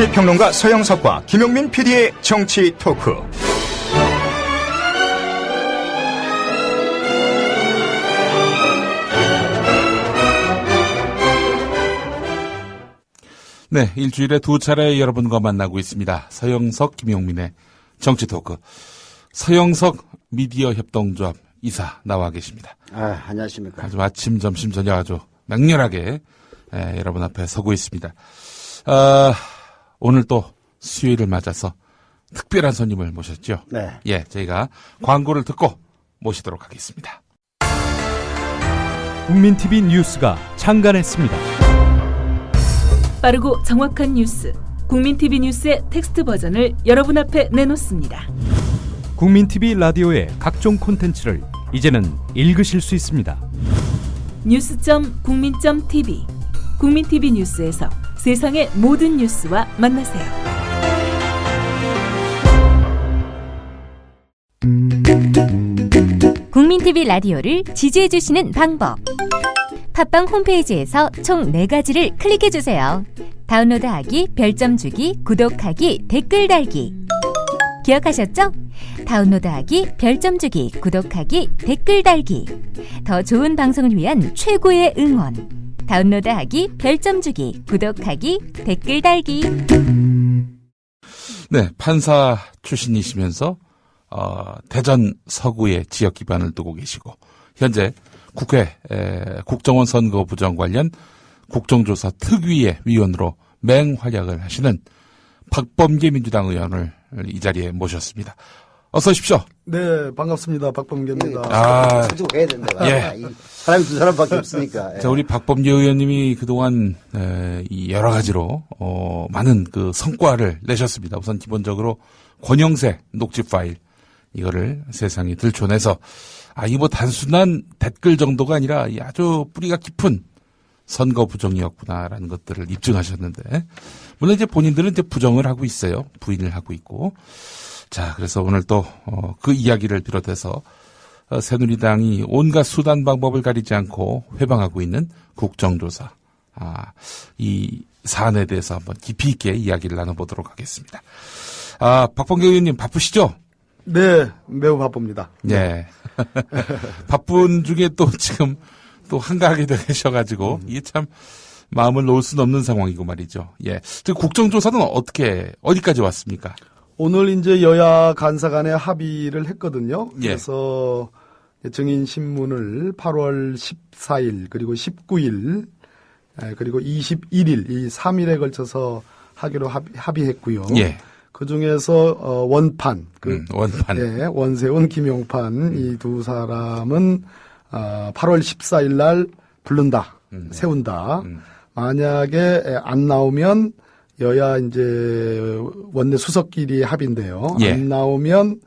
정치평론가 서영석과 김용민 PD의 정치 토크. 네, 일주일에 두 차례 여러분과 만나고 있습니다. 서영석, 김용민의 정치 토크. 서영석 미디어 협동조합 이사 나와 계십니다. 안녕하십니까. 아주 아침, 점심, 저녁 아주 맹렬하게 여러분 앞에 서고 있습니다. 오늘 또 수요일을 맞아서 특별한 손님을 모셨죠. 네. 예, 저희가 광고를 듣고 모시도록 하겠습니다. 국민TV 뉴스가 창간했습니다. 빠르고 정확한 뉴스, 국민TV 뉴스의 텍스트 버전을 여러분 앞에 내놓습니다. 국민TV 라디오의 각종 콘텐츠를 이제는 읽으실 수 있습니다. 뉴스.국민.tv, 국민TV 뉴스에서 세상의 모든 뉴스와 만나세요. 국민TV 라디오를 지지해주시는 방법. 팟빵 홈페이지에서 총 4가지를 클릭해주세요. 다운로드하기, 별점 주기, 구독하기, 댓글 달기. 기억하셨죠? 다운로드하기, 별점 주기, 구독하기, 댓글 달기. 더 좋은 방송을 위한 최고의 응원. 다운로드하기, 별점 주기, 구독하기, 댓글 달기. 네, 판사 출신이시면서 대전 서구의 지역 기반을 두고 계시고 현재 국회 국정원 선거부정 관련 국정조사 특위의 위원으로 맹활약을 하시는 박범계 민주당 의원을 이 자리에 모셨습니다. 어서 오십시오. 네, 반갑습니다. 박범계입니다. 가지고 가야 된다. 예. 사람이 두 사람밖에 없으니까. 예. 자, 우리 박범계 의원님이 그동안 이 여러 가지로 많은 그 성과를 내셨습니다. 우선 기본적으로 권영세 녹취 파일 이거를 세상에 들춰내서 이 뭐 단순한 댓글 정도가 아니라 이 아주 뿌리가 깊은 선거 부정이었구나라는 것들을 입증하셨는데, 물론 이제 본인들은 이제 부정을 하고 있어요. 부인을 하고 있고. 자, 그래서 오늘 또 그 이야기를 비롯해서 새누리당이 온갖 수단 방법을 가리지 않고 회방하고 있는 국정조사, 이 사안에 대해서 한번 깊이 있게 이야기를 나눠보도록 하겠습니다. 박범계 의원님 바쁘시죠? 네, 매우 바쁩니다. 네. 바쁜 중에 또 지금 또 한가하게 되셔가지고 이게 참 마음을 놓을 수는 없는 상황이고 말이죠. 예. 국정조사는 어디까지 왔습니까? 오늘 이제 여야 간사 간에 합의를 했거든요. 예. 그래서 증인 신문을 8월 14일 그리고 19일 그리고 21일 이 3일에 걸쳐서 하기로 합의했고요. 예. 그 중에서 원판, 원판. 네, 원세훈, 김용판 이 두 사람은 8월 14일 날 부른다, 세운다. 만약에 안 나오면 여야 이제 원내 수석끼리 합의인데요. 예. 안 나오면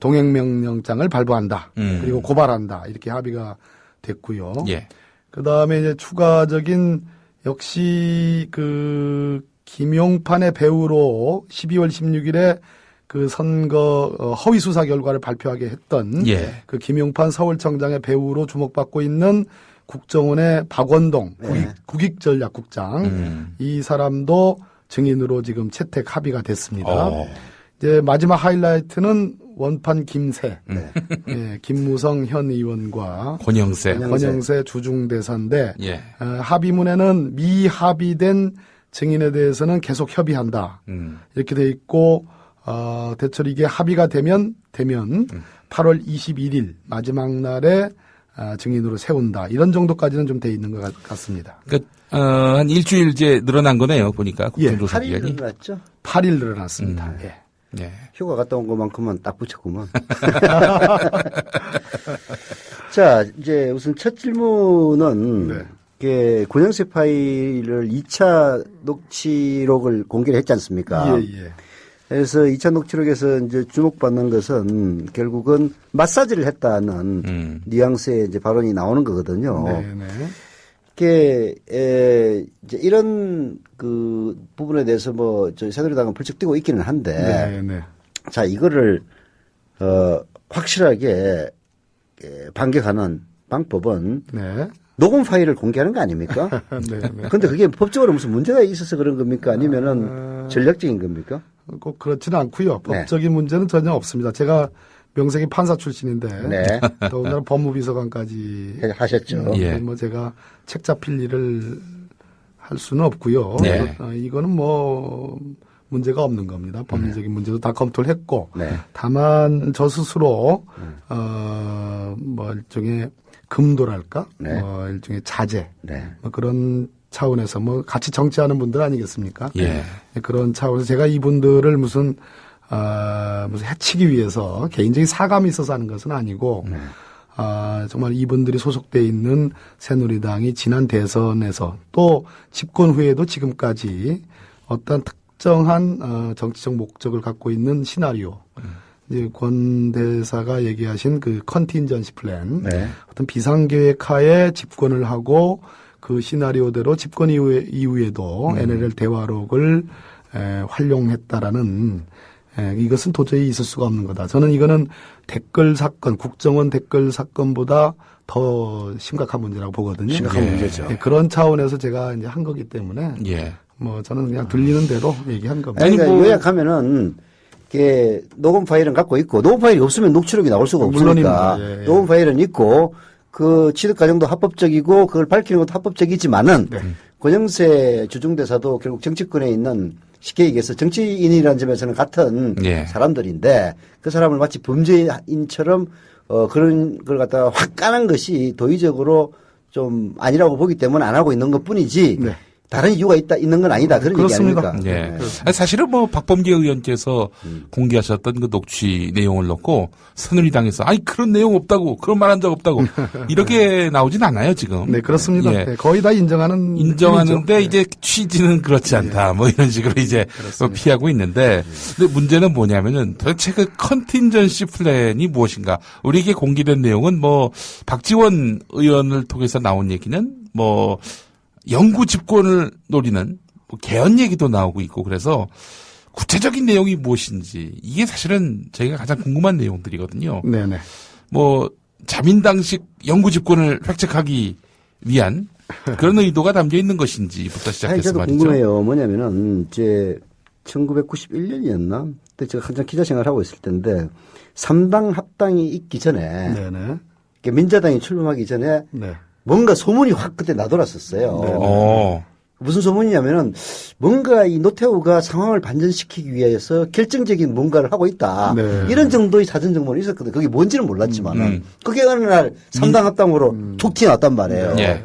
동행명령장을 발부한다. 그리고 고발한다. 이렇게 합의가 됐고요. 예. 그 다음에 이제 추가적인 역시 김용판의 배우로 12월 16일에 그 선거 허위 수사 결과를 발표하게 했던 예. 그 김용판 서울청장의 배우로 주목받고 있는 국정원의 박원동 국익전략국장 이 사람도 증인으로 지금 채택 합의가 됐습니다. 이제 마지막 하이라이트는 원판 김새, 예, 김무성 현 의원과 권영세 주중대사인데 예. 합의문에는 미합의된 증인에 대해서는 계속 협의한다. 이렇게 돼 있고 대체로 이게 합의가 되면 8월 21일 마지막 날에 증인으로 세운다. 이런 정도까지는 좀 돼 있는 것 같습니다. 그러니까 한 일주일 이제 늘어난 거네요. 보니까 국정조사 8일 기간이. 늘어났죠? 8일 늘어났습니다. 예. 예. 휴가 갔다 온 것만큼은 딱 붙였구만. 자, 이제 우선 첫 질문은 권영세 파일을 2차 녹취록을 공개를 했지 않습니까? 예. 그래서 2차 녹취록에서 이제 주목받는 것은 결국은 마사지를 했다는 뉘앙스의 이제 발언이 나오는 거거든요. 네네. 이게 이제 이런 그 부분에 대해서 뭐 저희 새누리당은 펄쩍 뛰고 있기는 한데, 네네. 자 이거를 확실하게 반격하는 방법은 녹음 파일을 공개하는 거 아닙니까? 네, 네. 근데 그게 법적으로 무슨 문제가 있어서 그런 겁니까? 아니면은 전략적인 겁니까? 꼭 그렇지는 않고요. 네. 법적인 문제는 전혀 없습니다. 제가 명색이 판사 출신인데 네. 더군다나 법무비서관까지 하셨죠. 예. 뭐 제가 책 잡힐 일을 할 수는 없고요. 네. 이거는 뭐 문제가 없는 겁니다. 법리적인 문제도 다 검토를 했고 네. 다만 저 스스로 뭐 일종의 금도랄까, 네. 뭐 일종의 자제, 네. 뭐 그런 차원에서 뭐 같이 정치하는 분들 아니겠습니까? 예. 그런 차원에서 제가 이분들을 무슨 해치기 위해서 개인적인 사감이 있어서 하는 것은 아니고, 정말 이분들이 소속돼 있는 새누리당이 지난 대선에서 또 집권 후에도 지금까지 어떤 특정한 정치적 목적을 갖고 있는 시나리오, 이제 권 대사가 얘기하신 그 컨틴전시 플랜, 네. 어떤 비상계획하에 집권을 하고 그 시나리오대로 집권 이후에도 NLL 대화록을 활용했다라는 이것은 도저히 있을 수가 없는 거다. 저는 이거는 댓글 사건, 국정원 댓글 사건보다 더 심각한 문제라고 보거든요. 심각한 문제죠. 그런 차원에서 제가 이제 한 거기 때문에 예. 뭐 저는 그냥 들리는 대로 얘기한 겁니다. 아니, 그러니까 뭐- 요약하면은 이게 녹음 파일은 갖고 있고 녹음 파일이 없으면 녹취록이 나올 수가 없으니까 물론입니다. 예. 녹음 파일은 있고 그 취득 과정도 합법적이고 그걸 밝히는 것도 합법적이지만은 권영세 주중대사도 결국 정치권에 있는 쉽게 얘기해서 정치인이라는 점에서는 같은 예. 사람들인데 그 사람을 마치 범죄인처럼 그런 걸 갖다가 확 까는 것이 도의적으로 좀 아니라고 보기 때문에 안 하고 있는 것 뿐이지 네. 다른 이유가 있는 건 아니다. 그런 그렇습니다. 얘기 아닙니까? 예. 아니, 사실은 뭐 박범계 의원께서 공개하셨던 그 녹취 내용을 놓고 새누리당에서 아니 그런 내용 없다고 그런 말 한 적 없다고 이렇게 나오진 않아요 지금. 네, 그렇습니다. 예. 네, 거의 다 인정하는데 일이죠. 이제 취지는 그렇지 않다. 뭐 이런 식으로 이제 피하고 있는데 근데 문제는 뭐냐면은 도대체 그 컨틴전시 플랜이 무엇인가? 우리에게 공개된 내용은 뭐 박지원 의원을 통해서 나온 얘기는 뭐 영구 집권을 노리는 뭐 개헌 얘기도 나오고 있고 그래서 구체적인 내용이 무엇인지 이게 사실은 저희가 가장 궁금한 내용들이거든요. 네네. 뭐 자민당식 영구 집권을 획책하기 위한 그런 의도가 담겨 있는 것인지부터 아니, 시작해서 저도 말이죠. 궁금해요. 뭐냐면은 이제 1991년이었나? 그때 제가 한참 기자 생활하고 있을 때인데 3당 합당이 있기 전에 네네. 민자당이 출범하기 전에 네. 뭔가 소문이 확 그때 나돌았었어요. 무슨 소문이냐면은 뭔가 이 노태우가 상황을 반전시키기 위해서 결정적인 뭔가를 하고 있다. 네. 이런 정도의 사전 정보는 있었거든요. 그게 뭔지는 몰랐지만은 그게 어느 날 3당 합당으로 툭 튀어나왔단 말이에요. 예.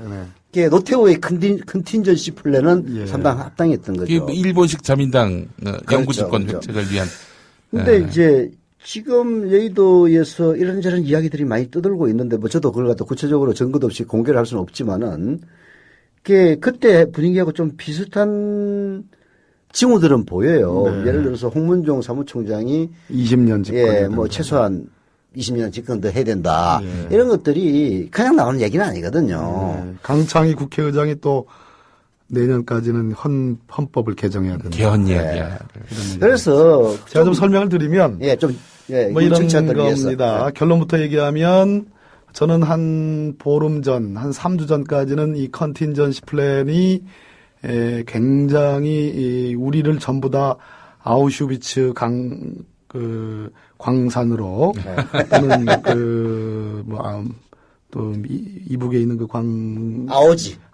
그게 노태우의 컨틴전시 플랜은 예. 3당 합당이었던 이게 거죠. 뭐 일본식 자민당 영구 집권 그렇죠. 획책을 위한 근데 이제 지금 여의도에서 이런저런 이야기들이 많이 떠들고 있는데 뭐 저도 그걸 갖다 구체적으로 증거도 없이 공개를 할 수는 없지만은 그때 분위기하고 좀 비슷한 징후들은 보여요. 네. 예를 들어서 홍문종 사무총장이 20년 집권. 예, 뭐 최소한 20년 집권 더 해야 된다. 예. 이런 것들이 그냥 나오는 얘기는 아니거든요. 네. 강창희 국회의장이 또 내년까지는 헌법을 개정해야 된다. 개헌 이야기야. 그래서 제가 좀 설명을 드리면 뭐 이런 청취자들 위해서. 겁니다. 결론부터 얘기하면 저는 한 보름 전, 한 3주 전까지는 이 컨틴전시 플랜이 굉장히 우리를 전부 다 아우슈비츠 광산으로 또는 또 이북에 있는 그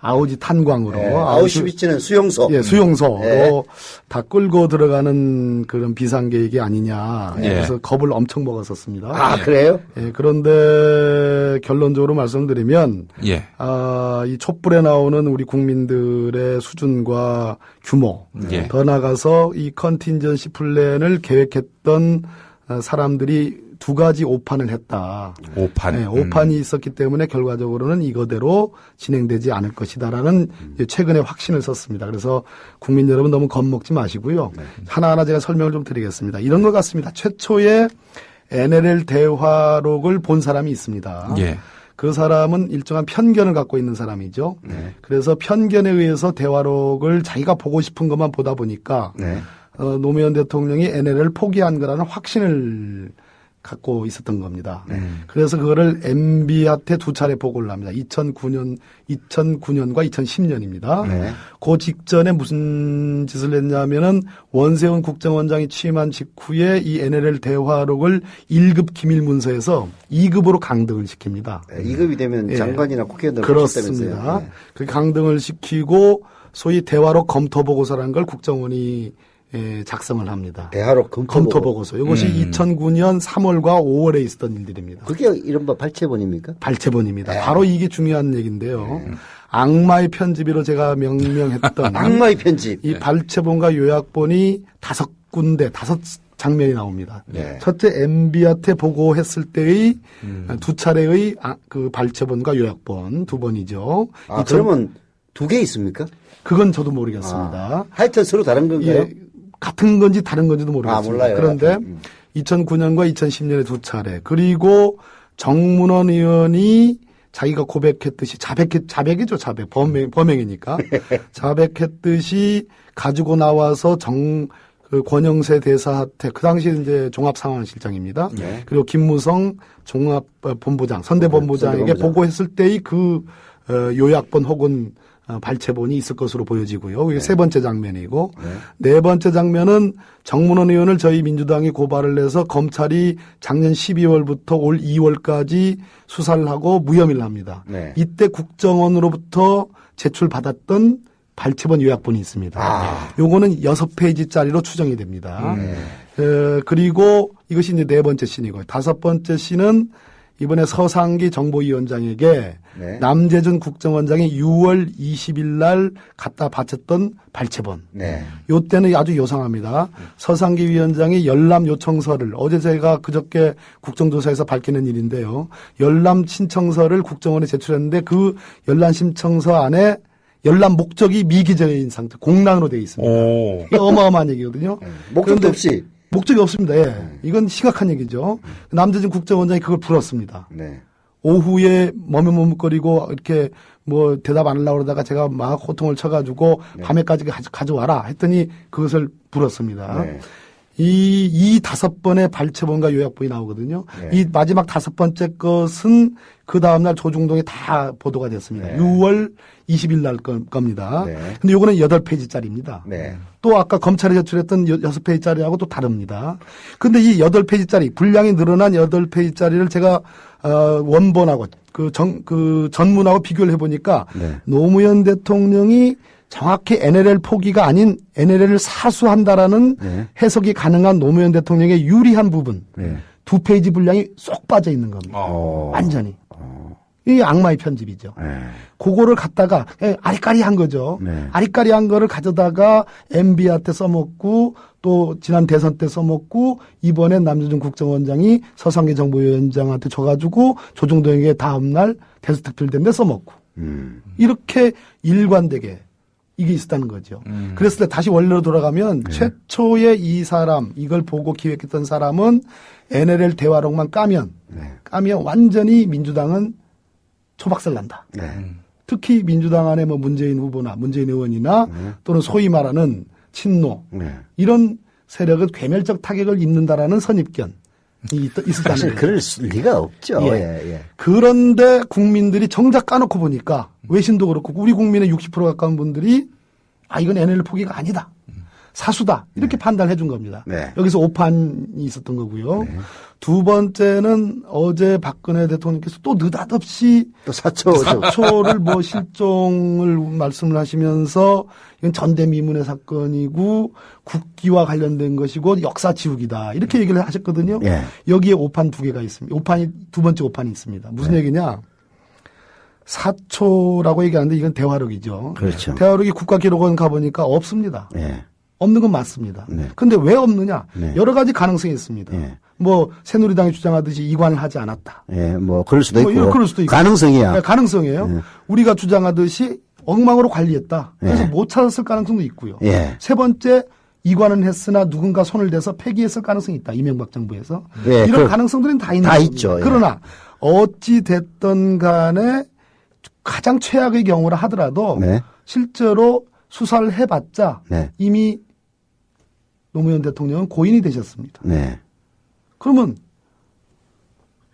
아오지 탄광으로 아우슈비츠는 수용소. 예, 수용소로 예. 다 끌고 들어가는 그런 비상계획이 아니냐. 예. 그래서 겁을 엄청 먹었었습니다. 아, 그래요? 예, 그런데 결론적으로 말씀드리면 예. 이 촛불에 나오는 우리 국민들의 수준과 규모 예. 더 나가서 이 컨틴전시 플랜을 계획했던 사람들이 두 가지 오판을 했다. 오판. 네, 오판이 있었기 때문에 결과적으로는 이거대로 진행되지 않을 것이다라는 최근에 확신을 썼습니다. 그래서 국민 여러분 너무 겁먹지 마시고요. 하나하나 제가 설명을 좀 드리겠습니다. 이런 것 같습니다. 최초의 NLL 대화록을 본 사람이 있습니다. 예. 그 사람은 일정한 편견을 갖고 있는 사람이죠. 그래서 편견에 의해서 대화록을 자기가 보고 싶은 것만 보다 보니까 노무현 대통령이 NLL을 포기한 거라는 확신을 갖고 있었던 겁니다. 그래서 그거를 MB한테 두 차례 보고를 합니다. 2009년과 2010년입니다. 네. 그 직전에 무슨 짓을 했냐면은 원세훈 국정원장이 취임한 직후에 이 NLL 대화록을 1급 기밀 문서에서 2급으로 강등을 시킵니다. 2급이 되면 예. 장관이나 국회의원들 그렇습니다. 네. 그 강등을 시키고 소위 대화록 검토 보고서라는 걸 국정원이 작성을 합니다. 대화록 검토 보고서. 이것이 2009년 3월과 5월에 있었던 일들입니다. 그게 이른바 발췌본입니까? 발췌본입니다. 네. 바로 이게 중요한 얘기인데요. 악마의 편집으로 제가 명명했던 악마의 편집. 이 발췌본과 요약본이 5군데, 5장면이 나옵니다. 네. 첫째 MB한테 보고했을 때의 두 차례의 그 발췌본과 요약본 두 번이죠. 그러면 2개 있습니까? 그건 저도 모르겠습니다. 하여튼 서로 다른 건가요? 예, 같은 건지 다른 건지도 모르겠습니다. 몰라요. 그런데 2009년과 2010년에 두 차례 그리고 정문원 의원이 자기가 고백했듯이 자백이죠. 자백. 범행이니까. 자백했듯이 가지고 나와서 그 권영세 대사한테 그 당시 이제 종합상황실장입니다. 네. 그리고 김무성 종합본부장, 선대본부장에게 보고했을 때의 그 요약본 혹은 발췌본이 있을 것으로 보여지고요. 이게 세 번째 장면이고 네 번째 장면은 정문원 의원을 저희 민주당이 고발을 해서 검찰이 작년 12월부터 올 2월까지 수사를 하고 무혐의를 합니다. 네. 이때 국정원으로부터 제출받았던 발췌본 요약본이 있습니다. 요거는 6페이지짜리로 추정이 됩니다. 그리고 이것이 이제 네 번째 씬이고요. 다섯 번째 씬은 이번에 서상기 정보위원장에게 네. 남재준 국정원장이 6월 20일 날 갖다 바쳤던 발췌본. 네. 요때는 아주 요상합니다. 서상기 위원장이 열람 요청서를 어제 제가 그저께 국정조사에서 밝히는 일인데요. 열람 신청서를 국정원에 제출했는데 그 열람 신청서 안에 열람 목적이 미기재인 상태, 공란으로 되어 있습니다. 오. 이게 어마어마한 얘기거든요. 목적도 그런데 없이. 목적이 없습니다. 예. 이건 심각한 얘기죠. 남재준 국정원장이 그걸 불었습니다. 네. 오후에 머뭇머뭇거리고 이렇게 뭐 대답 안 하려고 그러다가 제가 막 호통을 쳐가지고 밤에까지 가져와라 했더니 그것을 불었습니다. 네. 이 5번의 발췌본과 요약본이 나오거든요. 네. 이 마지막 5번째 것은 그 다음날 조중동에 다 보도가 됐습니다. 네. 6월 20일 날 겁니다. 네. 근데 요거는 8페이지짜리입니다. 네. 또 아까 검찰에 제출했던 6페이지짜리하고 또 다릅니다. 근데 이 8페이지짜리, 분량이 늘어난 8페이지짜리를 제가, 원본하고 그 전문하고 비교를 해보니까 네. 노무현 대통령이 정확히 NLL 포기가 아닌 NLL을 사수한다라는 네. 해석이 가능한 노무현 대통령의 유리한 부분. 네. 2페이지 분량이 쏙 빠져 있는 겁니다. 완전히. 이 악마의 편집이죠. 네. 그거를 갖다가 아리까리한 거죠. 네. 아리까리한 거를 가져다가 MB한테 써먹고 또 지난 대선 때 써먹고 이번엔 남재준 국정원장이 서상기 정보위원장한테 줘가지고 조중동에게 다음날 대수특필된 데 써먹고 이렇게 일관되게 이게 있었다는 거죠. 그랬을 때 다시 원래로 돌아가면 최초의 이 사람 이걸 보고 기획했던 사람은 NLL 대화록만 까면 완전히 민주당은 초박살 난다. 네. 특히 민주당 안에 뭐 문재인 후보나 문재인 의원이나 또는 소위 말하는 친노 네. 이런 세력은 괴멸적 타격을 입는다라는 선입견이 있었다는 사실 거죠. 그럴 리가 없죠. 예. 예. 그런데 국민들이 정작 까놓고 보니까 외신도 그렇고 우리 국민의 60% 가까운 분들이 이건 NLL 포기가 아니다. 사수다. 이렇게 판단해 준 겁니다. 네. 여기서 오판이 있었던 거고요. 두 번째는 어제 박근혜 대통령께서 또 느닷없이 또 사초를 뭐 실종을 말씀을 하시면서 이건 전대미문의 사건이고 국기와 관련된 것이고 역사 지우기다. 이렇게 얘기를 하셨거든요. 예. 여기에 오판 2개가 있습니다. 두 번째 오판이 있습니다. 무슨 얘기냐? 사초라고 얘기하는데 이건 대화록이죠. 그렇죠. 대화록이 국가기록원 가보니까 없습니다. 예. 없는 건 맞습니다. 네. 근데 왜 없느냐? 네. 여러 가지 가능성이 있습니다. 네. 뭐 새누리당이 주장하듯이 이관을 하지 않았다. 예, 뭐 그럴 수도 있고. 그럴 수도 있고. 가능성이야. 네, 가능성이에요. 네. 우리가 주장하듯이 엉망으로 관리했다. 그래서 네. 못 찾았을 가능성도 있고요. 예. 세 번째 이관은 했으나 누군가 손을 대서 폐기했을 가능성이 있다. 이명박 정부에서. 예, 이런 가능성들은 다 있는 다 겁니다. 있죠. 예. 그러나 어찌 됐든 간에 가장 최악의 경우라 하더라도 네. 실제로 수사를 해봤자 네. 이미 노무현 대통령은 고인이 되셨습니다. 네. 그러면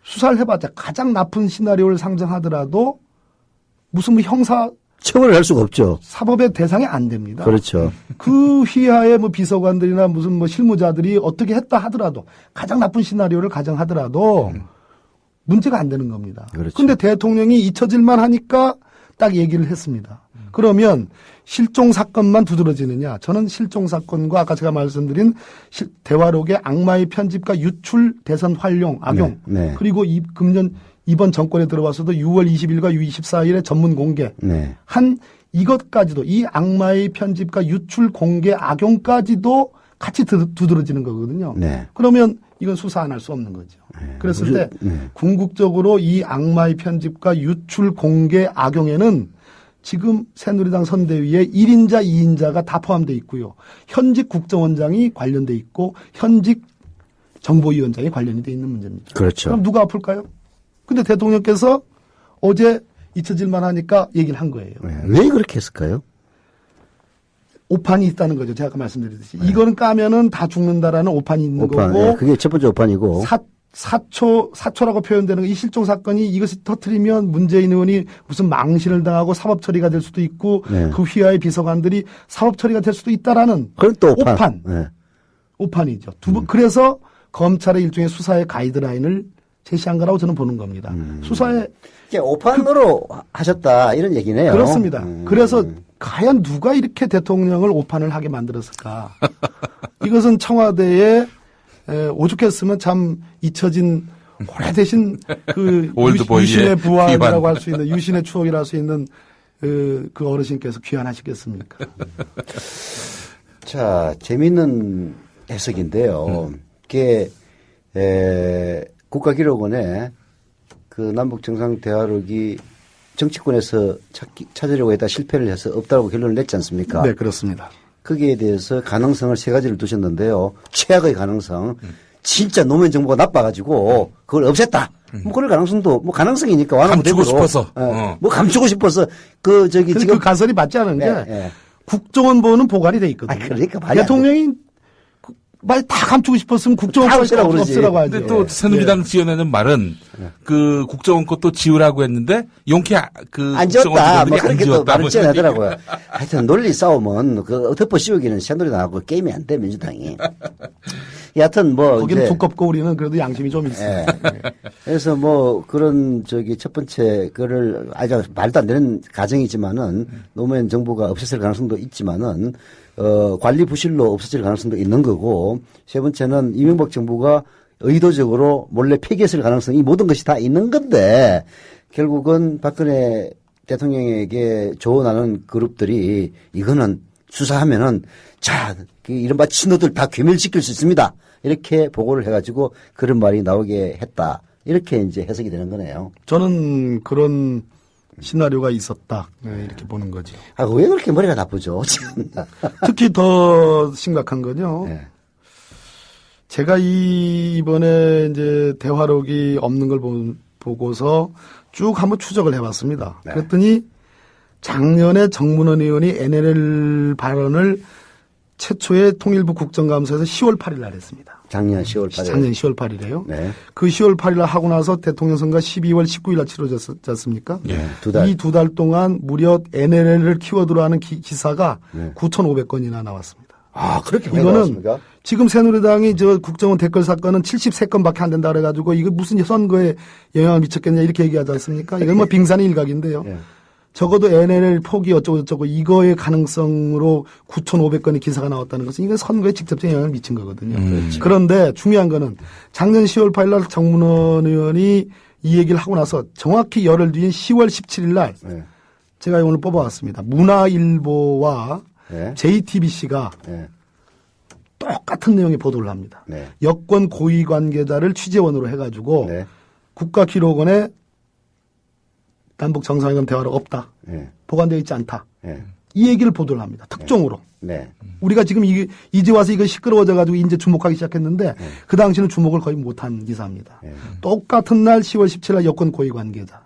수사를 해봤자 가장 나쁜 시나리오를 상정하더라도 무슨 뭐 형사 처벌을 할 수가 없죠. 사법의 대상이 안 됩니다. 그렇죠. 그 휘하에 뭐 비서관들이나 무슨 뭐 실무자들이 어떻게 했다 하더라도 가장 나쁜 시나리오를 가정하더라도 문제가 안 되는 겁니다. 그렇죠. 그런데 대통령이 잊혀질만 하니까 딱 얘기를 했습니다. 그러면 실종 사건만 두드러지느냐? 저는 실종 사건과 아까 제가 말씀드린 대화록의 악마의 편집과 유출, 대선 활용, 악용, 네. 그리고 금년 이번 정권에 들어와서도 6월 20일과 24일에 전문 공개 네. 한 이것까지도 이 악마의 편집과 유출 공개 악용까지도 같이 두드러지는 거거든요. 네. 그러면 이건 수사 안 할 수 없는 거죠. 그랬을 때 궁극적으로 이 악마의 편집과 유출 공개 악용에는 지금 새누리당 선대위에 1인자, 2인자가 다 포함되어 있고요. 현직 국정원장이 관련돼 있고 현직 정보위원장이 관련이 돼 있는 문제입니다. 그렇죠. 그럼 누가 아플까요? 근데 대통령께서 어제 잊혀질만 하니까 얘기를 한 거예요. 네. 왜 그렇게 했을까요? 오판이 있다는 거죠. 제가 아까 말씀드렸듯이. 이거는 까면은 다 죽는다라는 오판이 있는 오판. 거고. 네. 그게 첫 번째 오판이고. 사초라고 표현되는 거, 이 실종 사건이 이것이 터트리면 문재인 의원이 무슨 망신을 당하고 사법 처리가 될 수도 있고 네. 그 휘하의 비서관들이 사법 처리가 될 수도 있다라는 그건 또 오판. 네. 오판이죠. 그래서 검찰의 일종의 수사의 가이드라인을 제시한 거라고 저는 보는 겁니다. 수사에 이게 오판으로 하셨다 이런 얘기네요. 그렇습니다. 그래서 과연 누가 이렇게 대통령을 오판을 하게 만들었을까? 이것은 청와대에 오죽했으면 참 잊혀진 오래되신 그 올드보이의 유신의 부활이라고 귀환. 할 수 있는 유신의 추억이라 할 수 있는 그 어르신께서 귀환하시겠습니까? 자, 재미있는 해석인데요. 그게 국가기록원에 그 남북 정상 대화록이 정치권에서 찾으려고 했다 실패를 해서 없다고 결론을 냈지 않습니까? 네, 그렇습니다. 거기에 대해서 가능성을 세 가지를 두셨는데요. 최악의 가능성. 진짜 노무현 정부가 나빠가지고 그걸 없앴다. 뭐 그럴 가능성도 뭐 가능성이니까 완화되고 감추고 싶어서. 뭐 감추고 싶어서 지금 그 가설이 맞지 않은 게 예. 국정원보는 보관이 돼 있거든요. 그러니까 말이 안 대통령이 말 다 감추고 싶었으면 국정원 없애라고 그러지. 없애라고 하죠. 근데 또 새누리당 지어내는 말은 그 국정원 것도 지우라고 했는데 용케 안 지었다. 뭐 안 그렇게 또 지웠다. 말을 지어내더라고요. 하여튼 논리 싸움은 그 덮어 씌우기는 새누리당하고 게임이 안 돼, 민주당이. 여하튼 뭐. 거기는 이제 두껍고 우리는 그래도 양심이 좀 있어요. 예. 그래서 뭐 그런 첫 번째 거를 아주 말도 안 되는 가정이지만은 노무현 정부가 없앴을 가능성도 있지만은 관리 부실로 없어질 가능성도 있는 거고 세 번째는 이명박 정부가 의도적으로 몰래 폐기했을 가능성이 모든 것이 다 있는 건데 결국은 박근혜 대통령에게 조언하는 그룹들이 이거는 수사하면은 자, 이른바 친노들 다 괴멸시킬 수 있습니다. 이렇게 보고를 해가지고 그런 말이 나오게 했다. 이렇게 이제 해석이 되는 거네요. 저는 그런 시나리오가 있었다. 네, 이렇게 보는 거죠. 아, 왜 그렇게 머리가 나쁘죠? 특히 더 심각한 건요. 네. 제가 이번에 이제 대화록이 없는 걸 보고서 쭉 한번 추적을 해봤습니다. 네. 그랬더니 작년에 정문원 의원이 NLL 발언을 최초의 통일부 국정감사에서 10월 8일 날 했습니다. 작년 10월 8일. 작년 10월 8일에요. 네. 그 10월 8일 날 하고 나서 대통령 선거가 12월 19일 날 치러졌지 않습니까? 네. 두 달. 이 두 달 동안 무려 NLL을 키워드로 하는 기사가 네. 9,500건이나 나왔습니다. 아, 그렇게 많이 이거는 나왔습니까? 지금 새누리당이 국정원 댓글 사건은 73건밖에 안 된다 그래가지고 이거 무슨 선거에 영향을 미쳤겠냐 이렇게 얘기하지 않습니까? 이건 뭐 빙산의 일각인데요. 네. 적어도 NLL 포기 어쩌고 이거의 가능성으로 9,500건의 기사가 나왔다는 것은 이건 선거에 직접적인 영향을 미친 거거든요. 그런데 중요한 거는 작년 10월 8일 날 정문원 의원이 이 얘기를 하고 나서 정확히 열흘 뒤인 10월 17일 날 네. 제가 오늘 뽑아왔습니다. 문화일보와 네. JTBC가 네. 똑같은 내용의 보도를 합니다. 네. 여권 고위 관계자를 취재원으로 해가지고 네. 국가기록원에 남북 정상회담 대화록 없다. 네. 보관되어 있지 않다. 네. 이 얘기를 보도를 합니다. 특종으로. 네. 우리가 지금 이제 와서 이거 시끄러워져가지고 이제 주목하기 시작했는데 그 당시는 주목을 거의 못한 기사입니다. 똑같은 날 10월 17일 날 여권 고위 관계자.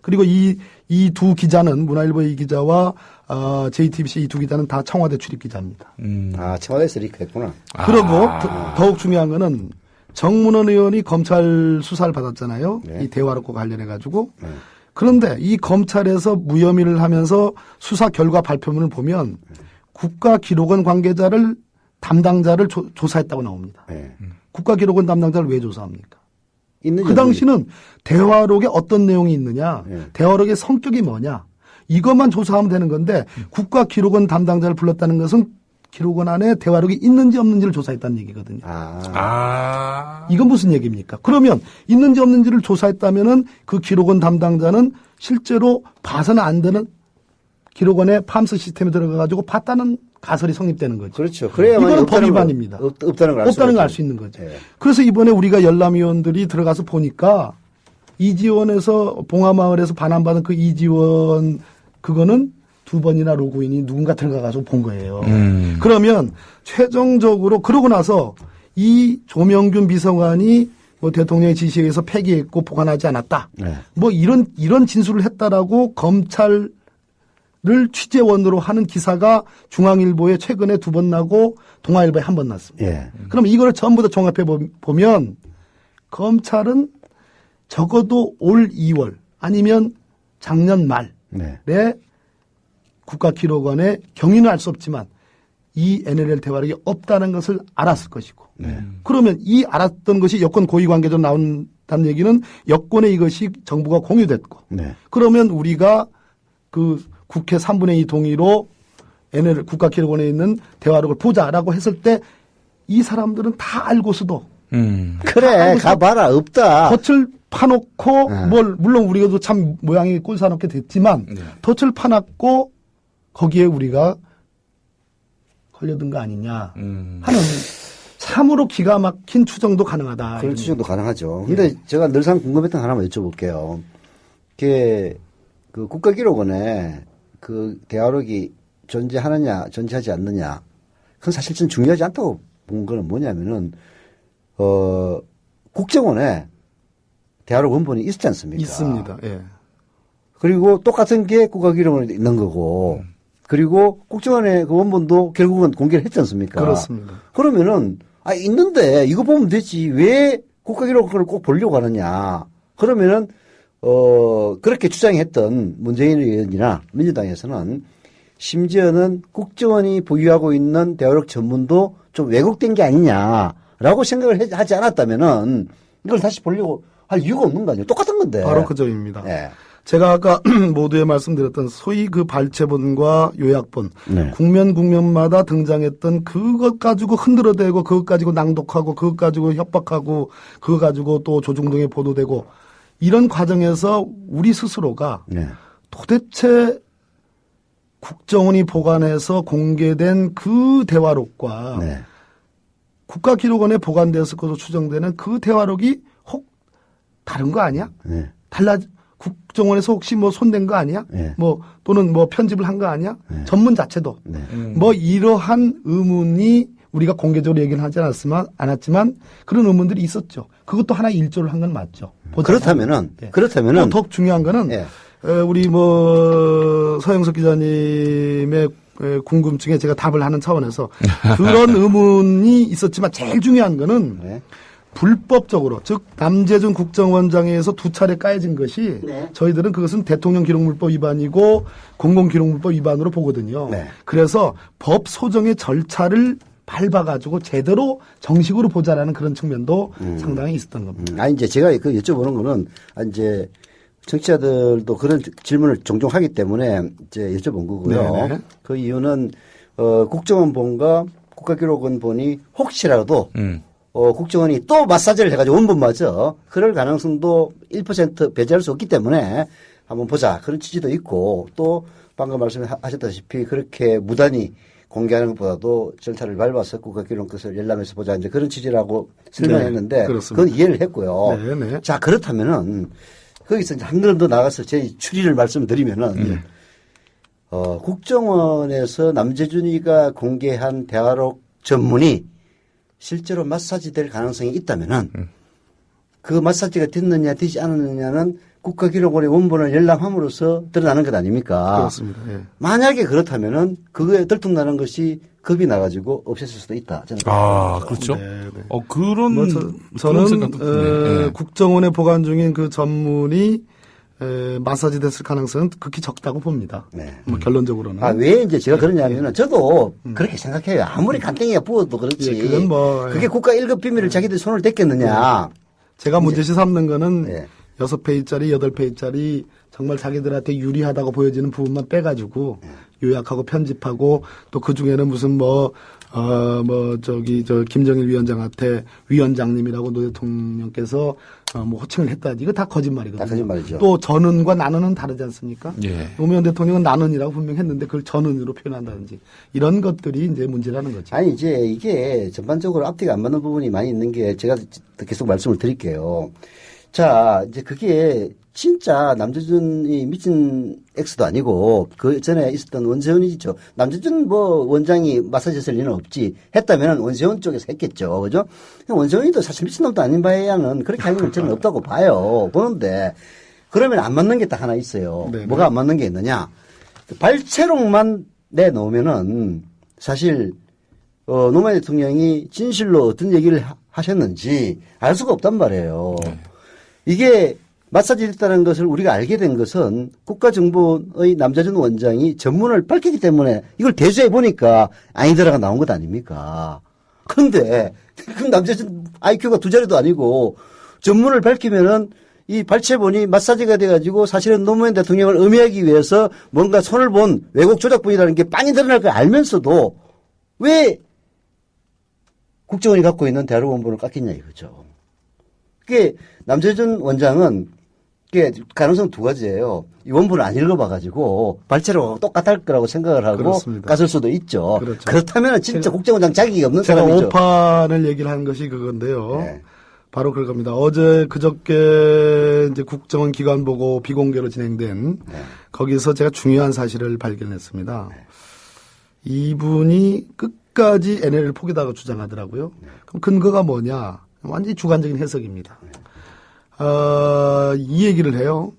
그리고 이 두 기자는 문화일보 이 기자와 JTBC 이 두 기자는 다 청와대 출입 기자입니다. 아, 청와대에서 이렇게 했구나. 그리고 더욱 중요한 거는 정문원 의원이 검찰 수사를 받았잖아요. 네. 이 대화록과 관련해 가지고. 그런데 이 검찰에서 무혐의를 하면서 수사 결과 발표문을 보면 국가기록원 관계자를 담당자를 조사했다고 나옵니다. 네. 국가기록원 담당자를 왜 조사합니까? 있는지 그 당시는 대화록에 어떤 내용이 있느냐, 네. 대화록의 성격이 뭐냐, 이것만 조사하면 되는 건데 국가기록원 담당자를 불렀다는 것은 기록원 안에 대화록이 있는지 없는지를 조사했다는 얘기거든요. 이건 무슨 얘기입니까? 그러면 있는지 없는지를 조사했다면은 그 기록원 담당자는 실제로 봐서는 안 되는 기록원의 팜스 시스템에 들어가가지고 봤다는 가설이 성립되는 거죠. 그렇죠. 그래야만 이거는 법 위반입니다. 없다는 걸 알 수 있는 거죠. 네. 그래서 이번에 우리가 열람위원들이 들어가서 보니까 이지원에서 봉화마을에서 반환받은 그 이지원 그거는 2번이나 로그인이 누군가 들어가서 본 거예요. 그러면 최종적으로 그러고 나서 이 조명균 비서관이 뭐 대통령의 지시에 의해서 폐기했고 보관하지 않았다. 네. 뭐 이런 진술을 했다라고 검찰을 취재원으로 하는 기사가 중앙일보에 최근에 2번 나고 동아일보에 1번 났습니다. 예. 그럼 이거를 전부 다 종합해 보면 검찰은 적어도 올 2월 아니면 작년 말에 네. 국가기록원에 경위는 알 수 없지만 이 NLL 대화록이 없다는 것을 알았을 것이고 네. 그러면 이 알았던 것이 여권 고위 관계자로 나온다는 얘기는 여권에 이것이 정부가 공유됐고 네. 그러면 우리가 그 국회 3분의 2 동의로 NLL 국가기록원에 있는 대화록을 보자라고 했을 때 이 사람들은 다 알고서도 그래, 가봐라, 없다. 덫을 파놓고 네. 물론 우리가도 참 모양이 꼴사놓게 됐지만 덫을 파놨고 거기에 우리가 걸려든 거 아니냐 하는 참으로 기가 막힌 추정도 가능하다. 그런 추정도 가능하죠. 근데 제가 늘상 궁금했던 거 하나만 여쭤볼게요. 그 국가기록원에 그 대화록이 존재하느냐, 존재하지 않느냐. 그건 사실 좀 중요하지 않다고 본 거는 뭐냐면은, 국정원에 대화록 원본이 있지 않습니까? 있습니다. 예. 그리고 똑같은 게 국가기록원에 있는 거고, 그리고 국정원의 그 원본도 결국은 공개를 했지 않습니까? 그렇습니다. 그러면은, 있는데 이거 보면 되지. 왜 국가기록원을 꼭 보려고 하느냐. 그러면은, 그렇게 주장했던 문재인 의원이나 민주당에서는 심지어는 국정원이 보유하고 있는 대화록 전문도 좀 왜곡된 게 아니냐라고 생각을 하지 않았다면은 이걸 다시 보려고 할 이유가 없는 거 아니에요? 똑같은 건데. 바로 그 점입니다. 네. 제가 아까 모두에 말씀드렸던 소위 그 발췌본과 요약본, 네. 국면마다 등장했던 그것 가지고 흔들어대고 그것 가지고 낭독하고 그것 가지고 협박하고 그것 가지고 또 조중동에 보도되고 이런 과정에서 우리 스스로가 네. 도대체 국정원이 보관해서 공개된 그 대화록과 네. 국가기록원에 보관되었을 것으로 추정되는 그 대화록이 혹 다른 거 아니야? 네. 국정원에서 혹시 뭐 손댄 거 아니야? 네. 뭐 또는 뭐 편집을 한 거 아니야? 네. 전문 자체도 네. 뭐 이러한 의문이 우리가 공개적으로 얘기는 하지 않았지만 그런 의문들이 있었죠. 그것도 하나 일조를 한 건 맞죠. 그렇다면은 또 더욱 중요한 거는 예. 우리 뭐 서영석 기자님의 궁금증에 제가 답을 하는 차원에서 그런 의문이 있었지만 제일 중요한 거는 네. 불법적으로 즉 남재준 국정원장에 의해서 2차례 까여진 것이 네. 저희들은 그것은 대통령 기록물법 위반이고 공공기록물법 위반으로 보거든요. 네. 그래서 법 소정의 절차를 밟아가지고 제대로 정식으로 보자라는 그런 측면도 상당히 있었던 겁니다. 이제 제가 그 여쭤보는 거는 이제 청취자들도 그런 질문을 종종 하기 때문에 이제 여쭤본 거고요. 네네. 그 이유는 국정원본과 국가기록원본이 혹시라도 국정원이 또 마사지를 해가지고 원본마저 그럴 가능성도 1% 배제할 수 없기 때문에 한번 보자 그런 취지도 있고 또 방금 말씀하셨다시피 그렇게 무단히 공개하는 것보다도 절차를 밟아서 국가기록원 것을 열람해서 보자 이제 그런 취지라고 설명했는데 네, 그렇습니다. 그건 이해를 했고요. 네네. 자 그렇다면은 거기서 이제 한 걸음 더 나가서 제 추리를 말씀드리면은 국정원에서 남재준이가 공개한 대화록 전문이 실제로 마사지 될 가능성이 있다면은 그 마사지가 됐느냐 되지 않았느냐는 국가기록원의 원본을 열람함으로써 드러나는 것 아닙니까? 그렇습니다. 예. 만약에 그렇다면은 그거에 들통나는 것이 겁이 나가지고 없앴을 수도 있다. 저는 그렇죠. 네, 네. 그런, 뭐 그런 저는 생각도 드네. 예. 국정원에 보관 중인 그 전문이 마사지 됐을 가능성은 극히 적다고 봅니다. 네. 뭐 결론적으로는. 왜 이제 제가 그러냐면은 저도 그렇게 생각해요. 아무리 간땡이가 부어도 그렇지. 예, 그건 뭐, 그게 국가 1급 비밀을 자기들 손을 댔겠느냐. 제가 문제시 삼는 거는 네. 6페이지짜리, 8페이지짜리 정말 자기들한테 유리하다고 보여지는 부분만 빼가지고 요약하고 편집하고 또 그 중에는 무슨 김정일 위원장한테 위원장님이라고 노 대통령께서 호칭을 했다지. 이거 다 거짓말이거든요. 다 거짓말이죠. 또 전은과 나는은 다르지 않습니까? 예. 노무현 대통령은 나는이라고 분명히 했는데 그걸 전은으로 표현한다든지 이런 것들이 이제 문제라는 거죠. 아니, 이제 이게 전반적으로 앞뒤가 안 맞는 부분이 많이 있는 게 제가 계속 말씀을 드릴게요. 자, 이제 그게 진짜 남재준이 미친 X도 아니고 그 전에 있었던 원세훈이죠. 남재준 원장이 마사지 했을 리는 없지. 했다면 원세훈 쪽에서 했겠죠. 그죠? 원세훈이도 사실 미친놈도 아닌 바에야는 그렇게 할 일은 저는 없다고 봐요. 보는데 그러면 안 맞는 게 딱 하나 있어요. 네네. 뭐가 안 맞는 게 있느냐. 발췌록만 내놓으면은 사실 노무현 대통령이 진실로 어떤 얘기를 하셨는지 알 수가 없단 말이에요. 이게 마사지를 했다는 것을 우리가 알게 된 것은 국가정보의 남재준 원장이 전문을 밝히기 때문에 이걸 대조해 보니까 아니더라가 나온 것 아닙니까? 그런데 그럼 남재준 IQ가 2자리도 아니고 전문을 밝히면은 이 발췌본이 마사지가 돼가지고 사실은 노무현 대통령을 음해하기 위해서 뭔가 손을 본 왜곡 조작본이라는 게 빤히 드러날 걸 알면서도 왜 국정원이 갖고 있는 대화록 원본을 깎겠냐 이거죠. 그게 남재준 원장은 그게 가능성 2가지예요. 이 원본을 안 읽어봐가지고 발췌록하고 똑같을 거라고 생각을 하고 그렇습니다. 깠을 수도 있죠. 그렇죠. 그렇다면 진짜 국정원장 자격이 없는 제가 사람이죠. 오판을 얘기를 한 것이 그건데요. 네. 바로 그겁니다. 그저께 이제 국정원 기관 보고 비공개로 진행된 거기서 제가 중요한 사실을 발견했습니다. 이분이 끝까지 NLL을 포기다가 주장하더라고요. 그럼 근거가 뭐냐? 완전히 주관적인 해석입니다. 이 얘기를 해요.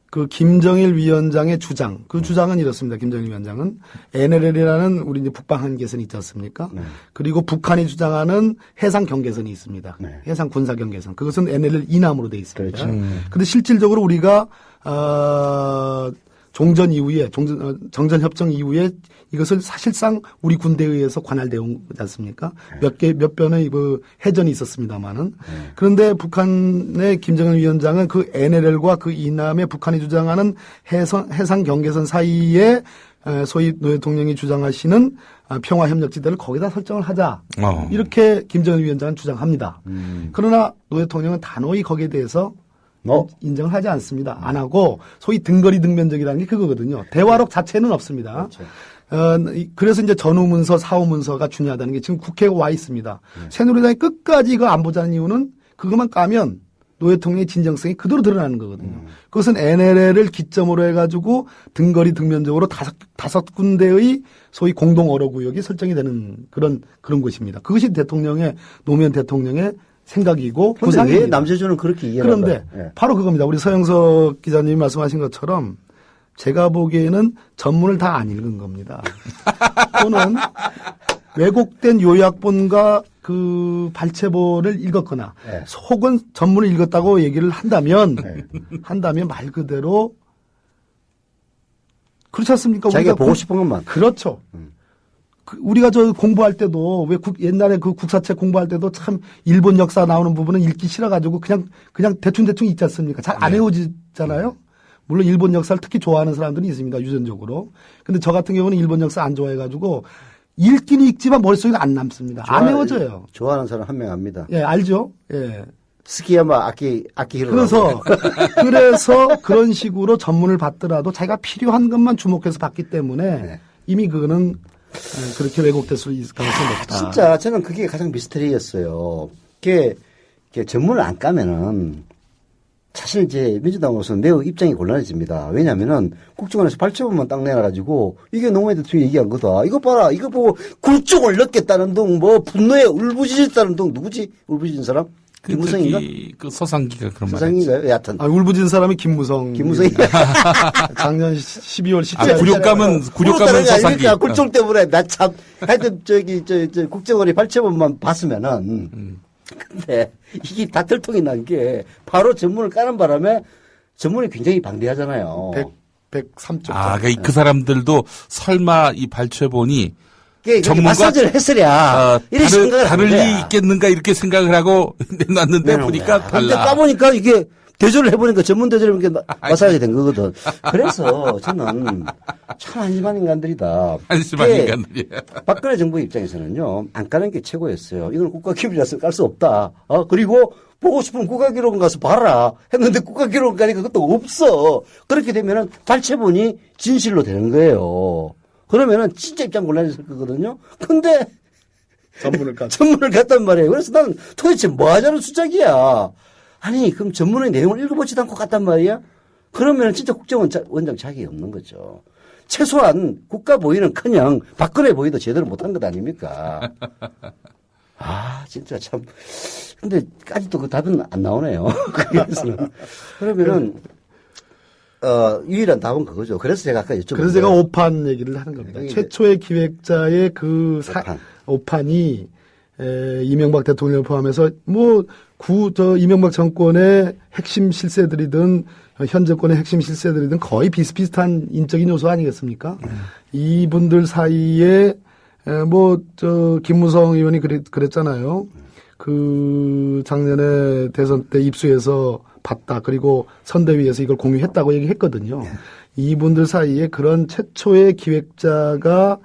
그 김정일 위원장의 주장, 그 주장은 이렇습니다. 김정일 위원장은 NLL이라는 우리 이제 북방 한계선이 있지 않습니까? 그리고 북한이 주장하는 해상 경계선이 있습니다. 해상 군사 경계선. 그것은 NLL 이남으로 돼 있습니다. 그렇죠. 근데 실질적으로 우리가 종전 이후에 정전 협정 이후에 이것을 사실상 우리 군대에 의해서 관할되어 오지 않습니까? 몇 번의 그 해전이 있었습니다만은. 그런데 북한의 김정일 위원장은 그 NLL과 그 이남의 북한이 주장하는 해상 경계선 사이에 소위 노 대통령이 주장하시는 평화협력지대를 거기다 설정을 하자. 이렇게 김정일 위원장은 주장합니다. 그러나 노 대통령은 단호히 거기에 대해서 인정을 하지 않습니다. 안 하고 소위 등거리 등면적이라는 게 그거거든요. 대화록 자체는 없습니다. 그렇죠. 그래서 이제 전후문서, 사후문서가 중요하다는 게 지금 국회에 와 있습니다. 새누리당이 끝까지 이거 안 보자는 이유는 그것만 까면 노 대통령의 진정성이 그대로 드러나는 거거든요. 그것은 NLL을 기점으로 해가지고 등거리 등면적으로 다섯 군데의 소위 공동 어로 구역이 설정이 되는 그런 곳입니다. 그것이 노무현 대통령의 생각이고 그런데 왜 구상입니다. 남재준은 그렇게 이해를 그런데 예. 바로 그겁니다. 우리 서영석 기자님이 말씀하신 것처럼 제가 보기에는 전문을 다 안 읽은 겁니다. 또는 왜곡된 요약본과 그 발췌본을 읽었거나 네. 혹은 전문을 읽었다고 얘기를 한다면 말 그대로 그렇지 않습니까? 자기가 우리가 보고 싶은 것만. 그렇죠. 우리가 저 공부할 때도 옛날에 그 국사책 공부할 때도 참 일본 역사 나오는 부분은 읽기 싫어가지고 그냥 대충 있지 않습니까? 잘 안 외워지잖아요. 물론 일본 역사를 특히 좋아하는 사람들이 있습니다. 유전적으로. 근데 저 같은 경우는 일본 역사 안 좋아해가지고 읽기는 읽지만 머릿속에 안 남습니다. 안 외워져요. 좋아하는 사람 한 명 압니다. 예, 알죠? 예. 스키야마 아키히로. 그래서 그런 식으로 전문을 받더라도 자기가 필요한 것만 주목해서 받기 때문에 이미 그거는 그렇게 왜곡될 수 있을 가능성이 높다. 진짜 저는 그게 가장 미스터리였어요. 그게 전문을 안 까면은 사실 이제 민주당으로서는 매우 입장이 곤란해집니다. 왜냐하면은 국정원에서 발췌본만 딱 내놔가지고 이게 노무현 대통령이 얘기한 거다. 이거 봐라. 이거 보고 굴종을 넣겠다는 둥, 분노에 울부짖었다는 둥. 누구지? 울부짖은 사람? 김무성인가? 그 서상기가 그런 말. 서상인가요? 여하튼. 아, 울부짖은 사람이 김무성이. 작년 12월 17일. 굴욕감은 서상기. 그러니까 굴종 때문에 나 참, 하여튼 저 국정원의 발췌본만 봤으면은. 근데 이게 다 들통이 난 게 바로 전문을 까는 바람에 전문이 굉장히 방대하잖아요. 103쪽. 그러니까 그 사람들도 설마 이 발췌본이 전문가 마사지를 했으랴. 이렇게 생각을 다를 한 리 거야. 있겠는가 이렇게 생각을 하고 내놨는데 보니까 근데 달라. 까보니까 이게 대조를 해보니까 전문 대조를 이렇게 마사지가 된 거거든. 그래서 저는 참 한심한 인간들이다. 한심한 이게 인간들이야. 박근혜 정부 입장에서는요, 안 까는 게 최고였어요. 이건 국가기록이라서 깔 수 없다. 그리고 보고 싶으면 국가기록원 가서 봐라. 했는데 국가기록원 가니까 그것도 없어. 그렇게 되면은 발췌본이 진실로 되는 거예요. 그러면은 진짜 입장 곤란했을 거거든요. 근데 전문을 갔단 말이에요. 그래서 나는 도대체 뭐 하자는 수작이야. 아니, 그럼 전문의 내용을 읽어보지도 않고 갔단 말이야? 그러면 진짜 국정원장 자격이 없는 거죠. 최소한 국가 보위는 그냥 박근혜 보위도 제대로 못한 것 아닙니까? 진짜 참. 근데 아직도 그 답은 안 나오네요. 그래서는. 그러면은, 유일한 답은 그거죠. 그래서 제가 아까 여쭤봤는데. 그래서 제가 오판 얘기를 하는 겁니다. 최초의 기획자의 그 오판이 이명박 대통령을 포함해서 이명박 정권의 핵심 실세들이든 현 정권의 핵심 실세들이든 거의 비슷비슷한 인적인 요소 아니겠습니까? 이분들 사이에 김무성 의원이 그랬잖아요. 그 작년에 대선 때 입수해서 봤다. 그리고 선대위에서 이걸 공유했다고 얘기했거든요. 이분들 사이에 그런 최초의 기획자가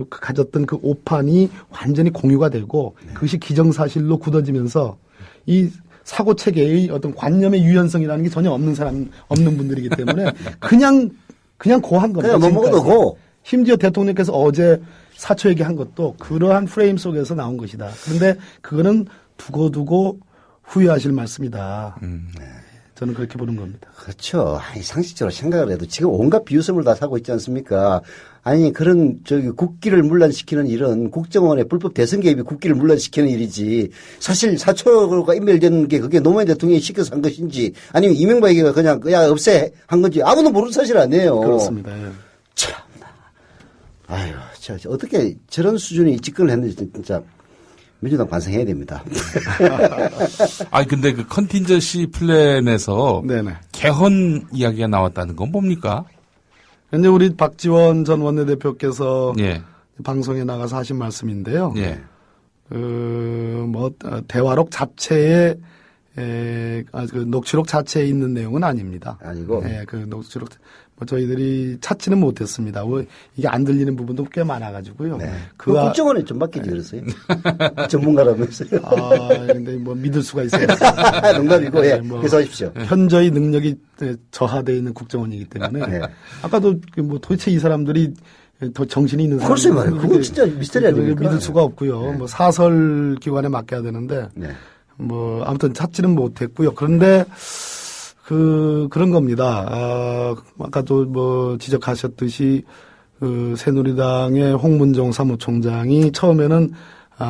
가졌던 그 오판이 완전히 공유가 되고 그것이 기정사실로 굳어지면서 이 사고 체계의 어떤 관념의 유연성이라는 게 전혀 없는 분들이기 때문에 그냥 고한 겁니다. 그냥 뭐 먹어도 고. 심지어 대통령께서 어제 사초 얘기한 것도 그러한 프레임 속에서 나온 것이다. 그런데 그거는 두고두고 후회하실 말씀이다. 저는 그렇게 보는 겁니다. 그렇죠. 상식적으로 생각을 해도 지금 온갖 비웃음을 다 사고 있지 않습니까? 아니, 그런, 국기를 문란시키는 일은 국정원의 불법 대선 개입이 국기를 문란시키는 일이지. 사실 사초가 인멸되는 게 그게 노무현 대통령이 시켜서 한 것인지 아니면 이명박이가 그냥, 없애 한 건지 아무도 모르는 사실 아니에요. 그렇습니다. 예. 참나. 아유, 어떻게 저런 수준의 집권을 했는지 진짜 민주당 반성해야 됩니다. 근데 그 컨틴전시 플랜에서 네네. 개헌 이야기가 나왔다는 건 뭡니까? 현재 우리 박지원 전 원내대표께서 예. 방송에 나가서 하신 말씀인데요. 예. 대화록 자체에 그 녹취록 자체에 있는 내용은 아닙니다. 아니고. 그 녹취록 저희들이 찾지는 못했습니다. 이게 안 들리는 부분도 꽤 많아가지고요. 네. 그 국정원에 좀 맡기지 그랬어요. 전문가라면서요. 근데 믿을 수가 있어요. 농담이고, 계속하십시오. 현저히 능력이 저하되어 있는 국정원이기 때문에. 아까도 도대체 이 사람들이 더 정신이 있는 사람들. 그렇죠, 말이에요. 그건 진짜 미스터리 아닙니까? 믿을 수가 없고요. 사설 기관에 맡겨야 되는데. 아무튼 찾지는 못했고요. 그런데 그런 겁니다. 아까도 지적하셨듯이 새누리당의 홍문종 사무총장이 처음에는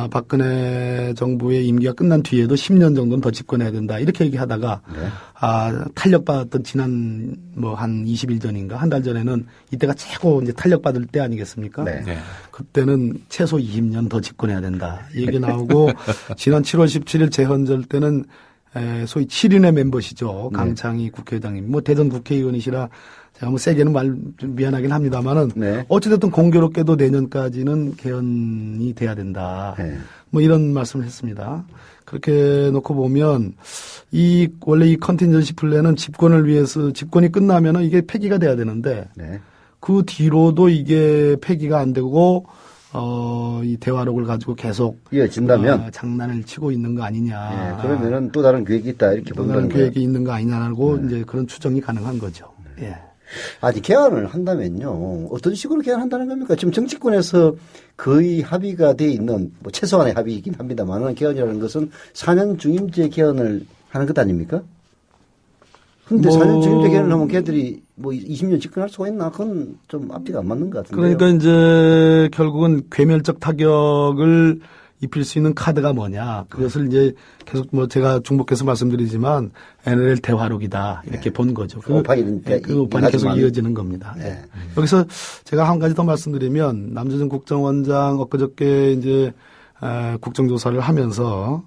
박근혜 정부의 임기가 끝난 뒤에도 10년 정도는 더 집권해야 된다. 이렇게 얘기하다가 탄력받았던 지난 한 20일 전인가 한 달 전에는 이때가 최고 이제 탄력받을 때 아니겠습니까? 네. 그때는 최소 20년 더 집권해야 된다. 이 얘기 나오고 지난 7월 17일 재헌절 때는 소위 7인의 멤버시죠. 강창희 국회의장님. 대전 국회의원이시라 제가 세게는 미안하긴 합니다만은 어찌됐든 공교롭게도 내년까지는 개헌이 돼야 된다. 이런 말씀을 했습니다. 그렇게 놓고 보면 원래 이 컨틴전시 플랜은 집권이 끝나면은 이게 폐기가 돼야 되는데 그 뒤로도 이게 폐기가 안 되고 이 대화록을 가지고 계속 이어진다면 장난을 치고 있는 거 아니냐. 그러면은 또 다른 계획이 있다 이렇게 또 다른 계획이 있는 거 아니냐고 이제 그런 추정이 가능한 거죠. 아니 개헌을 한다면요 어떤 식으로 개헌한다는 겁니까? 지금 정치권에서 거의 합의가 돼 있는 최소한의 합의이긴 합니다만은 개헌이라는 것은 4년 중임제 개헌을 하는 것 아닙니까? 근데 4년 중임제 개헌을 하면 걔들이 20년 집권할 수가 있나? 그건 좀 앞뒤가 안 맞는 것 같은데요. 그러니까 이제 결국은 괴멸적 타격을 입힐 수 있는 카드가 뭐냐. 그것을 이제 계속 뭐 제가 중복해서 말씀드리지만 NLL 대화록이다. 이렇게 본 거죠. 그 오판이 계속 이어지는 겁니다. 네. 여기서 제가 한 가지 더 말씀드리면 남재준 국정원장 엊그저께 이제 국정조사를 하면서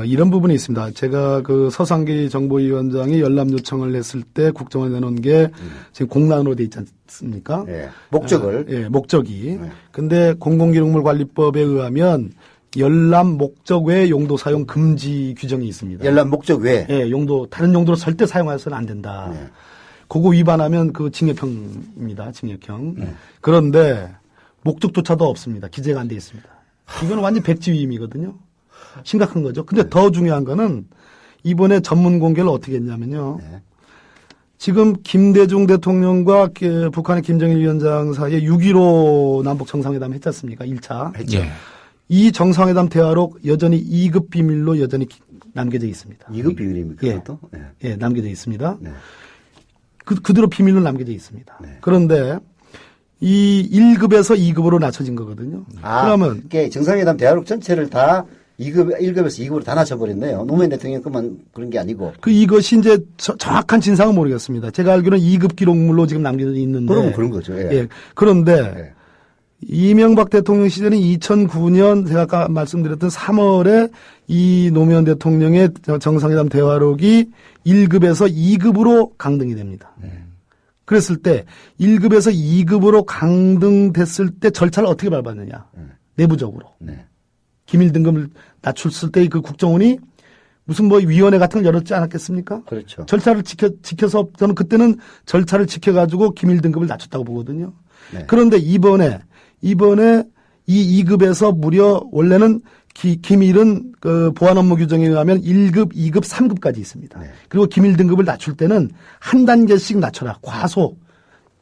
이런 부분이 있습니다. 제가 그 서상기 정보위원장이 열람 요청을 했을 때 국정원에 내놓은 게 지금 공란으로 돼 있지 않습니까? 네. 목적을. 예, 목적이. 근데 공공기록물관리법에 의하면 열람 목적 외 용도 사용 금지 규정이 있습니다. 열람 목적 외. 예, 용도 다른 용도로 절대 사용해서는 안 된다. 그거 위반하면 그 징역형입니다. 징역형. 그런데 목적조차도 없습니다. 기재가 안 돼 있습니다. 이거는 완전 백지위임이거든요. 심각한 거죠. 근데 더 중요한 거는 이번에 전문 공개를 어떻게 했냐면요. 지금 김대중 대통령과 북한의 김정일 위원장 사이에 6.15 남북 정상회담 했지 않습니까? 1차. 했죠. 예. 이 정상회담 대화록 여전히 2급 비밀로 여전히 남겨져 있습니다. 2급 비밀입니까? 예. 그것도? 네. 예, 남겨져 있습니다. 네. 그대로 비밀로 남겨져 있습니다. 네. 그런데 이 1급에서 2급으로 낮춰진 거거든요. 그러면 이게 정상회담 대화록 전체를 다 1급에서 2급으로 다 낮춰버렸네요. 노무현 대통령 것만 그런 게 아니고. 이것이 이제 정확한 진상은 모르겠습니다. 제가 알기로는 2급 기록물로 지금 남겨져 있는데. 그러면 그런 거죠. 예. 예. 그런데 예. 이명박 대통령 시절인 2009년 제가 아까 말씀드렸던 3월에 이 노무현 대통령의 정상회담 대화록이 1급에서 2급으로 강등이 됩니다. 그랬을 때 1급에서 2급으로 강등됐을 때 절차를 어떻게 밟았느냐. 내부적으로. 네. 기밀 등급을 낮췄을 때 그 국정원이 무슨 뭐 위원회 같은 걸 열었지 않았겠습니까? 그렇죠. 절차를 지켜서 저는 그때는 절차를 지켜가지고 기밀 등급을 낮췄다고 보거든요. 네. 그런데 이번에 이 2급에서 무려 원래는 기밀은 그 보안 업무 규정에 의하면 1급, 2급, 3급까지 있습니다. 네. 그리고 기밀 등급을 낮출 때는 한 단계씩 낮춰라. 과소.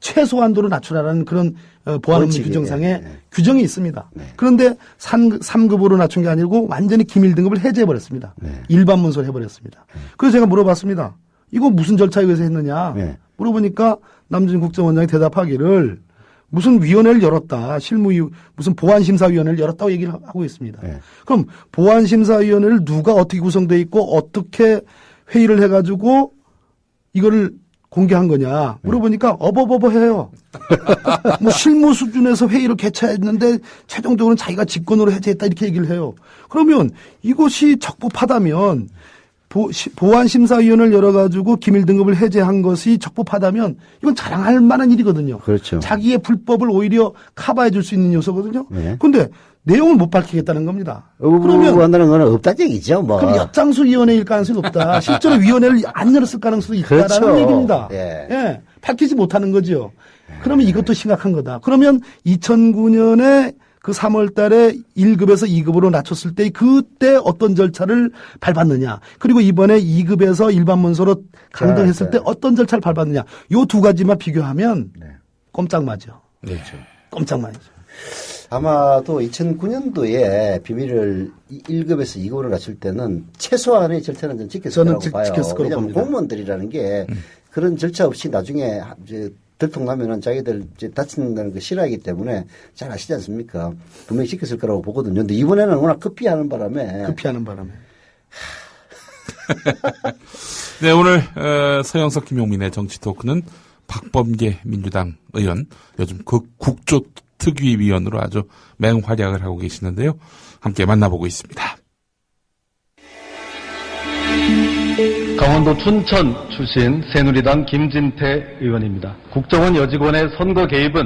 최소한도로 낮추라는 그런 보안 업무 규정상의 규정이 있습니다. 네. 그런데 3급으로 낮춘 게 아니고 완전히 기밀 등급을 해제해버렸습니다. 네. 일반 문서를 해버렸습니다. 그래서 제가 물어봤습니다. 이거 무슨 절차에 의해서 했느냐. 네. 물어보니까 남준 국정원장이 대답하기를 무슨 위원회를 열었다. 무슨 보안심사위원회를 열었다고 얘기를 하고 있습니다. 네. 그럼 보안심사위원회를 누가 어떻게 구성되어 있고 어떻게 회의를 해가지고 이거를 공개한 거냐 물어보니까 어버버버해요. 뭐 실무 수준에서 회의를 개최했는데 최종적으로는 자기가 직권으로 해제했다 이렇게 얘기를 해요. 그러면 이것이 적법하다면 보안심사위원회를 열어가지고 기밀 등급을 해제한 것이 적법하다면 이건 자랑할 만한 일이거든요. 그렇죠. 자기의 불법을 오히려 커버해 줄 수 있는 요소거든요. 그런데 네. 내용을 못 밝히겠다는 겁니다. 그러면 한다는 거는 없다는 얘기죠. 뭐. 그럼 엿장수 위원회일 가능성이 높다. 실제로 위원회를 안 열었을 가능성도 있다라는 그렇죠. 얘기입니다. 예. 예. 밝히지 못하는 거죠. 그러면 이것도 심각한 거다. 그러면 2009년에 그 3월 달에 1급에서 2급으로 낮췄을 때 그때 어떤 절차를 밟았느냐. 그리고 이번에 2급에서 일반 문서로 강등했을 때 어떤 절차를 밟았느냐. 요 두 가지만 비교하면 꼼짝마죠. 그렇죠. 꼼짝마죠. 아마도 2009년도에 비밀을 1급에서 2급으로 낮출 때는 최소한의 절차는 좀 지켰을 거라고 봐요. 지켰을 거라고 왜냐하면 봅니다. 공무원들이라는 게 그런 절차 없이 나중에 이제 들통나면은 자기들 이제 다친다는 거 싫어하기 때문에 잘 아시지 않습니까? 분명히 지켰을 거라고 보거든요. 근데 이번에는 워낙 급히하는 바람에. 네, 오늘 서영석 김용민의 정치 토크는 박범계 민주당 의원, 요즘 국조특위위원으로 아주 맹활약을 하고 계시는데요. 함께 만나보고 있습니다. 강원도 춘천 출신 새누리당 김진태 의원입니다. 국정원 여직원의 선거 개입은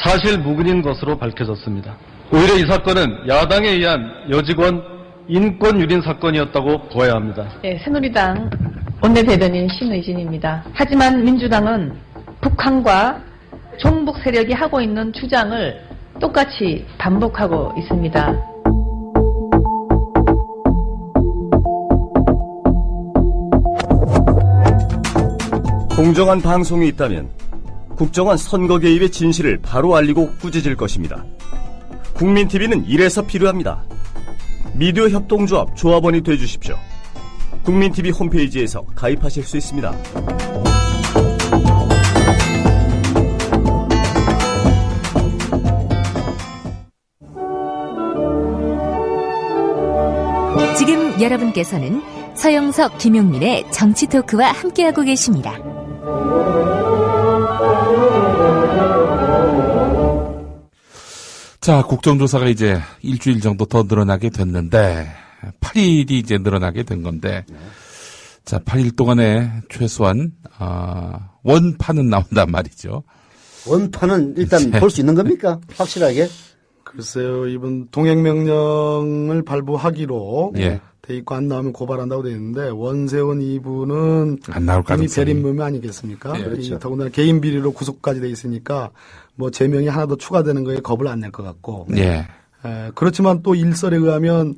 사실 무근인 것으로 밝혀졌습니다. 오히려 이 사건은 야당에 의한 여직원 인권 유린 사건이었다고 보아야 합니다. 네, 새누리당 원내대변인 신의진입니다. 하지만 민주당은 북한과 종북 세력이 하고 있는 주장을 똑같이 반복하고 있습니다. 공정한 방송이 있다면 국정원 선거 개입의 진실을 바로 알리고 꾸짖을 것입니다. 국민TV는 이래서 필요합니다. 미디어 협동조합 조합원이 되주십시오. 국민TV 홈페이지에서 가입하실 수 있습니다. 지금 여러분께서는 서영석, 김용민의 정치 토크와 함께하고 계십니다. 자, 국정조사가 이제 일주일 정도 더 늘어나게 됐는데 8일이 이제 늘어나게 된 건데 자, 8일 동안에 최소한 원판은 나온단 말이죠. 원판은 일단 볼 수 있는 겁니까? 확실하게? 글쎄요, 이번 동행명령을 발부하기로 예. 돼 있고 안 나오면 고발한다고 돼 있는데 원세훈 이분은 안 나올 이미 가능성이. 대립범이 아니겠습니까? 예, 그렇죠. 더군다나 개인 비리로 구속까지 돼 있으니까 뭐 제명이 하나 더 추가되는 거에 겁을 안 낼 것 같고. 예. 그렇지만 또 일설에 의하면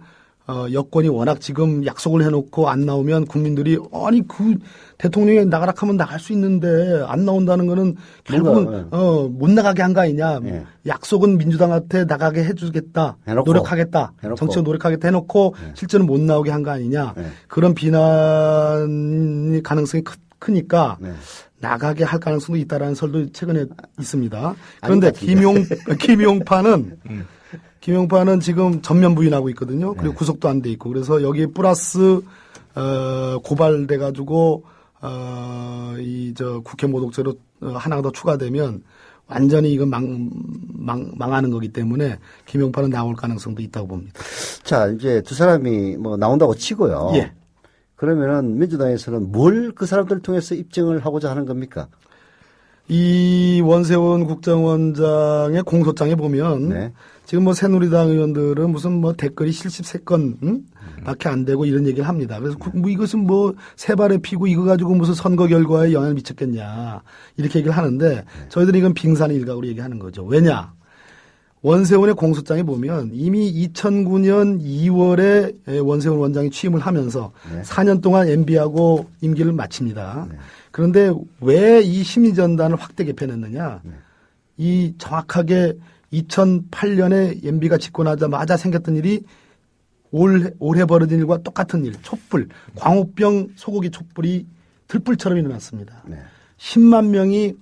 여권이 워낙 지금 약속을 해놓고 안 나오면 국민들이 아니 그 대통령이 나가라 하면 나갈 수 있는데 안 나온다는 거는 결국은 못 나가게 한 거 아니냐. 예. 약속은 민주당한테 나가게 해주겠다. 해놓고. 노력하겠다. 해놓고. 정치적 노력하겠다 해놓고 실제로 못 나오게 한 거 아니냐. 예. 그런 비난 가능성이 크니까 네. 나가게 할 가능성도 있다라는 설도 최근에 있습니다. 그런데 아닌 김용판은 지금 전면 부인하고 있거든요. 그리고 구속도 안 돼 있고. 그래서 여기에 플러스, 고발돼가지고, 국회 모독죄로 하나가 더 추가되면 완전히 이건 망하는 거기 때문에 김용판은 나올 가능성도 있다고 봅니다. 자, 이제 두 사람이 뭐 나온다고 치고요. 예. 그러면은 민주당에서는 뭘 그 사람들을 통해서 입증을 하고자 하는 겁니까? 이 원세훈 국정원장의 공소장에 보면 네. 지금 뭐 새누리당 의원들은 무슨 뭐 댓글이 73건 밖에 안 되고 이런 얘기를 합니다. 그래서 뭐 이것은 뭐 세 발에 피고 이거 가지고 무슨 선거 결과에 영향을 미쳤겠냐 이렇게 얘기를 하는데 저희들은 이건 빙산의 일각으로 얘기하는 거죠. 왜냐? 원세훈의 공소장에 보면 이미 2009년 2월에 원세훈 원장이 취임을 하면서 4년 동안 MB하고 임기를 마칩니다. 그런데 왜 이 심리전단을 확대 개편했느냐? 이 정확하게 2008년에 MB가 집권하자마자 생겼던 일이 올해 벌어진 일과 똑같은 일, 촛불, 광우병 소고기 촛불이 들불처럼 일어났습니다. 10만 명이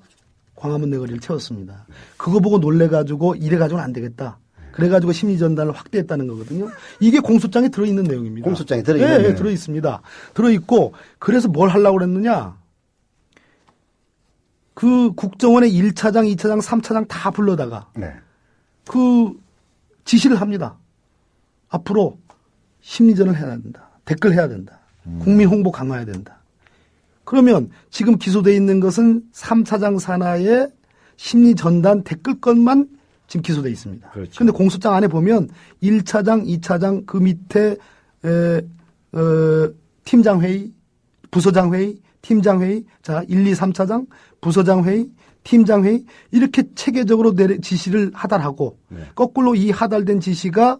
광화문 내거리를 채웠습니다. 그거 보고 놀래가지고 이래가지고는 안 되겠다. 그래가지고 심리전단을 확대했다는 거거든요. 이게 공소장에 들어있는 내용입니다. 공소장에 들어있는 네, 들어있습니다. 들어있고 그래서 뭘 하려고 그랬느냐. 그 국정원의 1차장, 2차장, 3차장 다 불러다가 그 지시를 합니다. 앞으로 심리전을 해야 된다. 댓글 해야 된다. 국민 홍보 강화해야 된다. 그러면 지금 기소되어 있는 것은 3차장 산하의 심리전단 댓글 건만 지금 기소되어 있습니다. 그런데 그렇죠. 공소장 안에 보면 1차장, 2차장 그 밑에 팀장회의, 부서장회의, 팀장회의, 자 1, 2, 3차장, 부서장회의, 팀장회의 이렇게 체계적으로 지시를 하달하고 거꾸로 이 하달된 지시가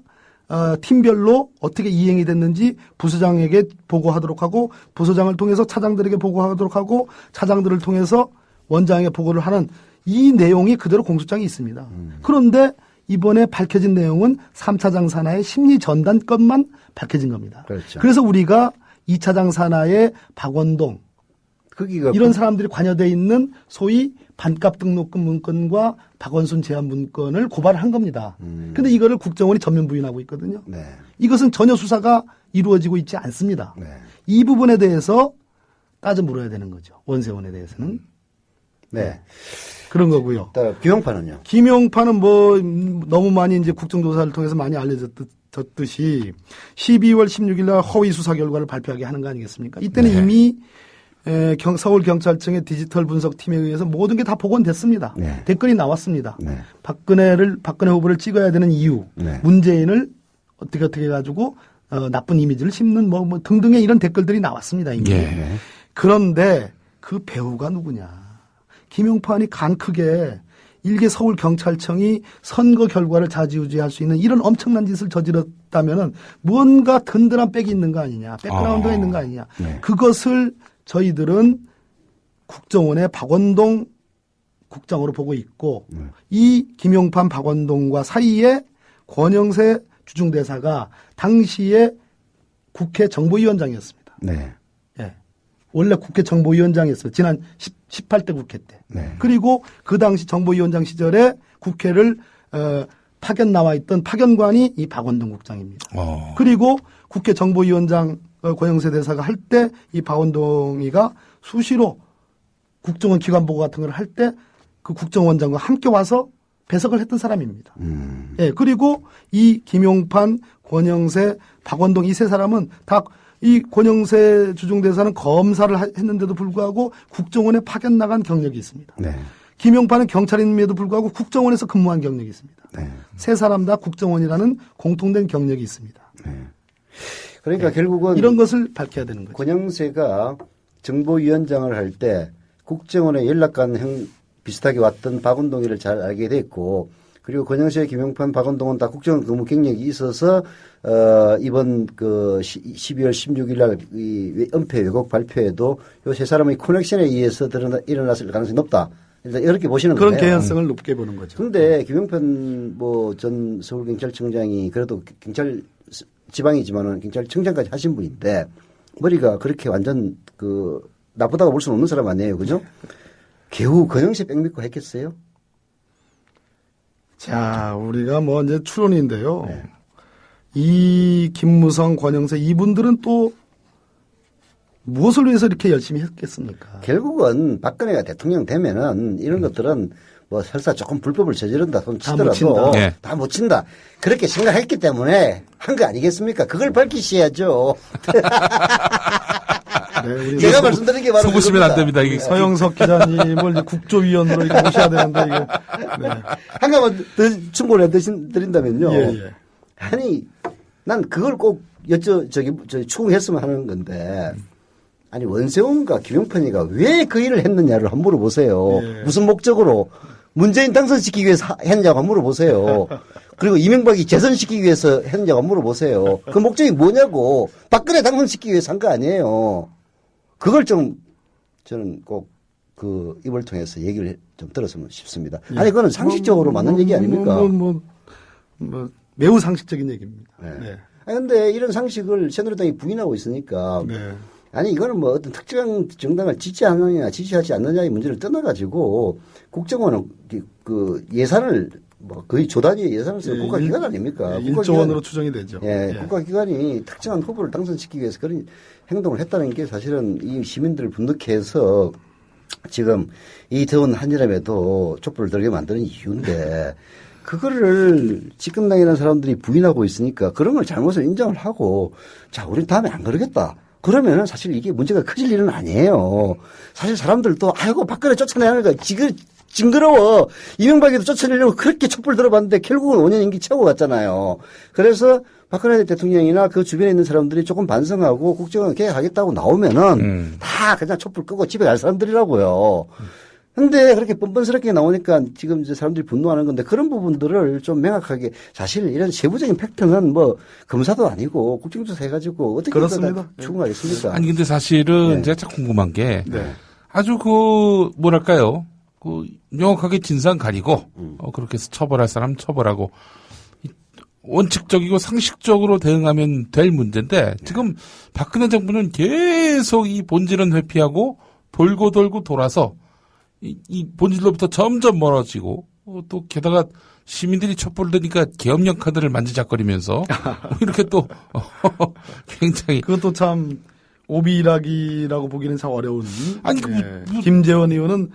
팀별로 어떻게 이행이 됐는지 부서장에게 보고하도록 하고 부서장을 통해서 차장들에게 보고하도록 하고 차장들을 통해서 원장에게 보고를 하는 이 내용이 그대로 공소장에 있습니다. 그런데 이번에 밝혀진 내용은 3차장 산하의 심리전단 건만 밝혀진 겁니다. 그렇죠. 그래서 우리가 2차장 산하의 박원동 이런 사람들이 관여되어 있는 소위 반값 등록금 문건과 박원순 제한 문건을 고발을 한 겁니다. 그런데 이거를 국정원이 전면 부인하고 있거든요. 이것은 전혀 수사가 이루어지고 있지 않습니다. 이 부분에 대해서 따져 물어야 되는 거죠. 원세훈에 대해서는. 그런 거고요. 김용판은요? 김용판은 뭐 너무 많이 이제 국정조사를 통해서 많이 알려졌듯이 12월 16일 날 허위 수사 결과를 발표하게 하는 거 아니겠습니까? 이때는 이미 서울경찰청의 디지털 분석팀에 의해서 모든 게 다 복원됐습니다. 댓글이 나왔습니다. 박근혜 후보를 찍어야 되는 이유, 문재인을 어떻게 해가지고 나쁜 이미지를 심는 뭐 등등의 이런 댓글들이 나왔습니다. 이미. 그런데 그 배우가 누구냐. 김용판이 간 크게 일개 서울경찰청이 선거 결과를 좌지우지할 수 있는 이런 엄청난 짓을 저질렀다면은 뭔가 든든한 백이 있는 거 아니냐. 백그라운드가 있는 거 아니냐. 그것을 저희들은 국정원의 박원동 국장으로 보고 있고 이 김용판 박원동과 사이에 권영세 주중대사가 당시에 국회 정보위원장이었습니다. 원래 국회 정보위원장이었어요. 지난 18대 국회 때. 그리고 그 당시 정보위원장 시절에 국회를 파견 나와 있던 파견관이 이 박원동 국장입니다. 그리고 국회 정보위원장 권영세 대사가 할 때 이 박원동이가 수시로 국정원 기관 보고 같은 걸 할 때 그 국정원장과 함께 와서 배석을 했던 사람입니다. 예, 그리고 이 김용판, 권영세, 박원동 이 세 사람은 다 이 권영세 주중대사는 검사를 했는데도 불구하고 국정원에 파견 나간 경력이 있습니다. 네. 김용판은 경찰임에도 불구하고 국정원에서 근무한 경력이 있습니다. 네. 세 사람 다 국정원이라는 공통된 경력이 있습니다. 네. 그러니까 결국은 이런 것을 밝혀야 되는 거죠. 권영세가 정보위원장을 할 때 국정원에 연락관 비슷하게 왔던 박원동이를 잘 알게 됐고, 그리고 권영세, 김용판, 박원동은 다 국정원 근무 경력이 있어서 이번 그 12월 16일 날 이 은폐 왜곡 발표에도 요 세 사람의 커넥션에 의해서 일어났을 가능성이 높다. 일단 이렇게 보시는 거예요. 그런 개연성을 높게 보는 거죠. 그런데 김용판 뭐 전 서울경찰청장이 그래도 경찰 지방이지만은 경찰청장까지 하신 분인데 머리가 그렇게 완전 그 나쁘다고 볼 수는 없는 사람 아니에요, 그죠? 겨우 권영세 백 믿고 했겠어요? 자, 우리가 뭐 이제 추론인데요. 네. 이 김무성, 권영세 이분들은 또 무엇을 위해서 이렇게 열심히 했겠습니까? 결국은 박근혜가 대통령 되면은 이런 것들은 뭐 설사 조금 불법을 저지른다 손 다 치더라도 묻힌다. 네. 다 묻힌다. 그렇게 생각했기 때문에 한 거 아니겠습니까? 그걸 밝히셔야죠. 네, 우리 제가 말씀드린 게 바로 속으시면 안 됩니다. 이게 서영석 기자님을 이제 국조위원으로 이렇게 모셔야 되는데 이거 네. 한 가만 더 충고를 드린다면요. 예, 예. 아니 난 그걸 꼭 추궁했으면 하는 건데 아니 원세훈과 김용판이가 왜 그 일을 했느냐를 한번 물어보세요. 예. 무슨 목적으로 문재인 당선시키기 위해서 했냐고 한번 물어보세요. 그리고 이명박이 재선시키기 위해서 했냐고 한번 물어보세요. 그 목적이 뭐냐고. 박근혜 당선시키기 위해서 한 거 아니에요. 그걸 좀 저는 꼭 그 입을 통해서 얘기를 좀 들었으면 싶습니다. 아니 그거는 상식적으로 맞는 얘기 아닙니까? 매우 상식적인 얘기입니다. 네. 네. 아니 근데 이런 상식을 새누리당이 부인하고 있으니까 네. 아니 이거는 뭐 어떤 특정 정당을 지지하느냐 지지하지 않느냐의 문제를 떠나가지고 국정원은 그 예산을 뭐 거의 조 단위의 예산을 쓰는 국가기관 아닙니까? 1조 원으로 추정이 되죠. 예, 예. 국가기관이 특정한 후보를 당선시키기 위해서 그런 행동을 했다는 게 사실은 이 시민들을 분노케 해서 지금 이 더운 한여름에도 촛불을 들게 만드는 이유인데 그거를 집권당이라는 사람들이 부인하고 있으니까 그런 걸 잘못을 인정을 하고 자, 우린 다음에 안 그러겠다. 그러면은 사실 이게 문제가 커질 일은 아니에요. 사실 사람들도 아이고 박근혜 쫓아내야 하니까 징그러워. 이명박이도 쫓아내려고 그렇게 촛불 들어봤는데 결국은 5년 임기 채우고 갔잖아요. 그래서 박근혜 대통령이나 그 주변에 있는 사람들이 조금 반성하고 국정원 개혁하겠다고 나오면은 다 그냥 촛불 끄고 집에 갈 사람들이라고요. 근데 그렇게 뻔뻔스럽게 나오니까 지금 이제 사람들이 분노하는 건데 그런 부분들을 좀 명확하게 사실 이런 세부적인 팩트는 뭐 검사도 아니고 국정조사 해가지고 어떻게 그렇습니다. 추궁하겠습니까? 아니 근데 사실은 네. 제가 참 궁금한 게 네. 아주 그 뭐랄까요 그 명확하게 진상 가리고 그렇게 해서 처벌할 사람 처벌하고 원칙적이고 상식적으로 대응하면 될 문제인데 지금 박근혜 정부는 계속 이 본질은 회피하고 돌고 돌고 돌아서 이 본질로부터 점점 멀어지고 또 게다가 시민들이 촛불을 드니까 계엄령 카드를 만지작거리면서 이렇게 또 굉장히 그것도 참 오비락이라고 보기는 참 어려운. 아니, 김재원 의원은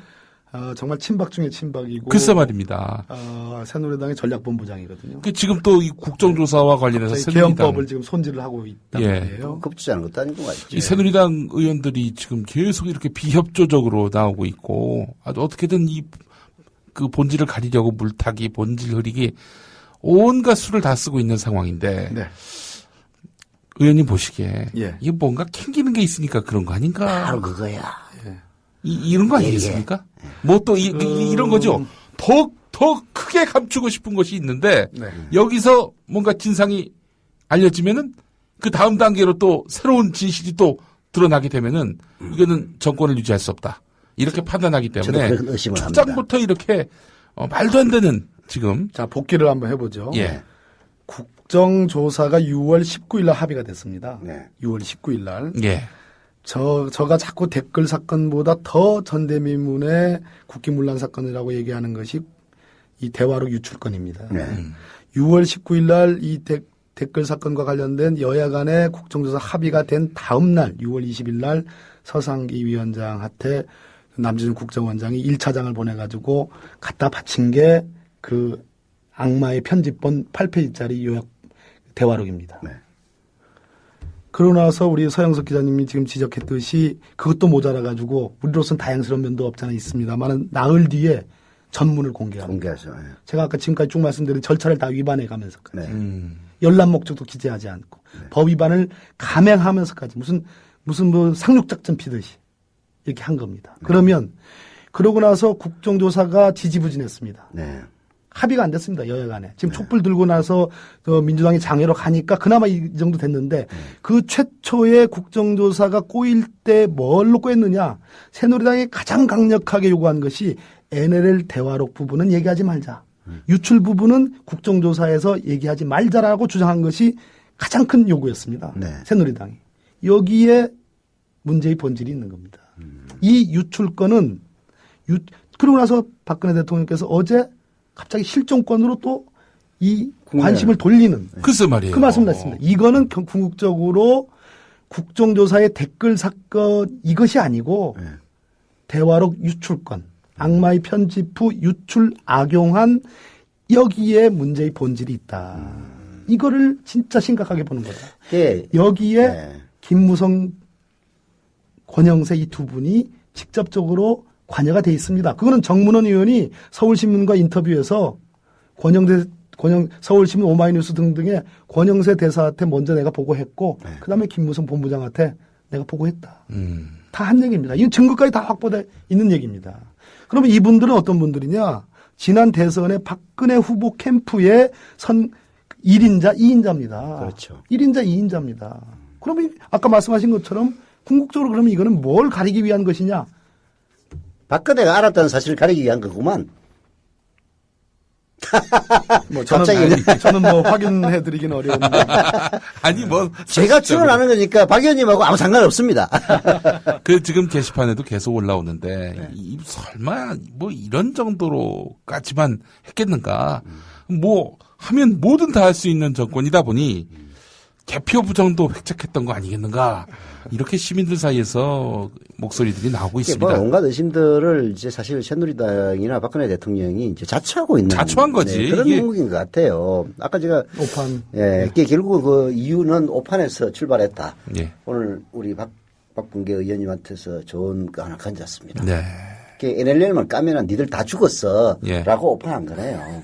정말 친박 중에 친박이고. 글쎄 말입니다. 새누리당의 전략본부장이거든요. 지금 또 이 국정조사와 관련해서 새누리당 개헌법을 지금 손질을 하고 있단 말이에요. 급주지 않은 것도 아니고 말이죠. 이 새누리당 의원들이 지금 계속 이렇게 비협조적으로 나오고 있고 아주 어떻게든 그 본질을 가리려고 물타기, 본질 흐리기 온갖 수를 다 쓰고 있는 상황인데 네. 의원님 보시기에 예. 이게 뭔가 캥기는 게 있으니까 그런 거 아닌가? 바로 그거야. 이런 거 아니겠습니까? 뭐 또 이런 거죠. 더 크게 감추고 싶은 것이 있는데 네. 여기서 뭔가 진상이 알려지면은 그 다음 단계로 또 새로운 진실이 또 드러나게 되면은 이거는 정권을 유지할 수 없다. 이렇게 판단하기 때문에 저도 그런 의심을 초장부터 이렇게 말도 안 되는 지금 자, 복귀를 한번 해보죠. 예. 국정조사가 6월 19일 날 합의가 됐습니다. 네. 6월 19일 날. 예. 저가 자꾸 댓글 사건보다 더 전대미문의 국기문란 사건이라고 얘기하는 것이 이 대화록 유출건입니다. 네. 6월 19일 날 이 댓글 사건과 관련된 여야 간의 국정조사 합의가 된 다음 날 6월 20일 날 서상기 위원장한테 남진훈 국정원장이 1차장을 보내가지고 갖다 바친 게 그 악마의 편집본 8페이지짜리 요약 대화록입니다. 네. 그러고 나서 우리 서영석 기자님이 지금 지적했듯이 그것도 모자라가지고 우리로서는 다양스러운 면도 없지 않아 있습니다만 나흘 뒤에 전문을 공개합니다. 공개하죠. 네. 제가 아까 지금까지 쭉 말씀드린 절차를 다 위반해 가면서까지 네. 열람 목적도 기재하지 않고 법 위반을 감행하면서까지 무슨 뭐 상륙작전 피듯이 이렇게 한 겁니다. 그러면 그러고 나서 국정조사가 지지부진했습니다. 네. 합의가 안 됐습니다. 여야 간에. 지금 촛불 들고 나서 민주당이 장애로 가니까 그나마 이 정도 됐는데 그 최초의 국정조사가 꼬일 때 뭘로 꼬였느냐. 새누리당이 가장 강력하게 요구한 것이 NLL 대화록 부분은 얘기하지 말자. 유출 부분은 국정조사에서 얘기하지 말자라고 주장한 것이 가장 큰 요구였습니다. 네. 새누리당이. 여기에 문제의 본질이 있는 겁니다. 이 유출건은 그러고 나서 박근혜 대통령께서 어제 갑자기 실종권으로 또 이 관심을 돌리는. 글쎄 말이에요. 그 말씀 났습니다. 이거는 궁극적으로 국정조사의 댓글 사건 이것이 아니고 네. 대화록 유출권, 악마의 편집 후 유출 악용한 여기에 문제의 본질이 있다. 이거를 진짜 심각하게 보는 거다. 네. 여기에 네. 김무성, 권영세 이 두 분이 직접적으로 관여가 돼 있습니다. 그거는 정문원 의원이 서울신문과 인터뷰에서 서울신문 오마이뉴스 등등의 권영세 대사한테 먼저 내가 보고했고 그다음에 김무성 본부장한테 내가 보고했다. 다 한 얘기입니다. 이 증거까지 다 확보돼 있는 얘기입니다. 그러면 이분들은 어떤 분들이냐? 지난 대선에 박근혜 후보 캠프의 1인자, 2인자입니다. 그렇죠. 1인자, 2인자입니다. 그러면 아까 말씀하신 것처럼 궁극적으로 그러면 이거는 뭘 가리기 위한 것이냐? 박근혜가 알았다는 사실을 가리기 위한 거구만. 저는 뭐 확인해 드리긴 어려운데. 아니 뭐 제가 출연하는 거니까 박 의원님하고 아무 상관없습니다. 그 지금 게시판에도 계속 올라오는데 설마 뭐 이런 정도로까지만 했겠는가? 뭐 하면 뭐든 다 할 수 있는 정권이다 보니 개표 부정도 획책했던 거 아니겠는가? 이렇게 시민들 사이에서 목소리들이 나오고 있습니다. 뭐 온갖 의심들을 이제 사실 새누리당이나 박근혜 대통령이 이제 자초하고 있는 자초한 거지. 네, 그런 행동인 것 같아요. 아까 제가 오판. 예, 이게 결국 그 이유는 오판에서 출발했다. 예. 오늘 우리 박bun계 의원님한테서 좋은 거 하나 건졌습니다. 네. NLL만 까면은 니들 다 죽었어. 예. 라고 오판한 거네요.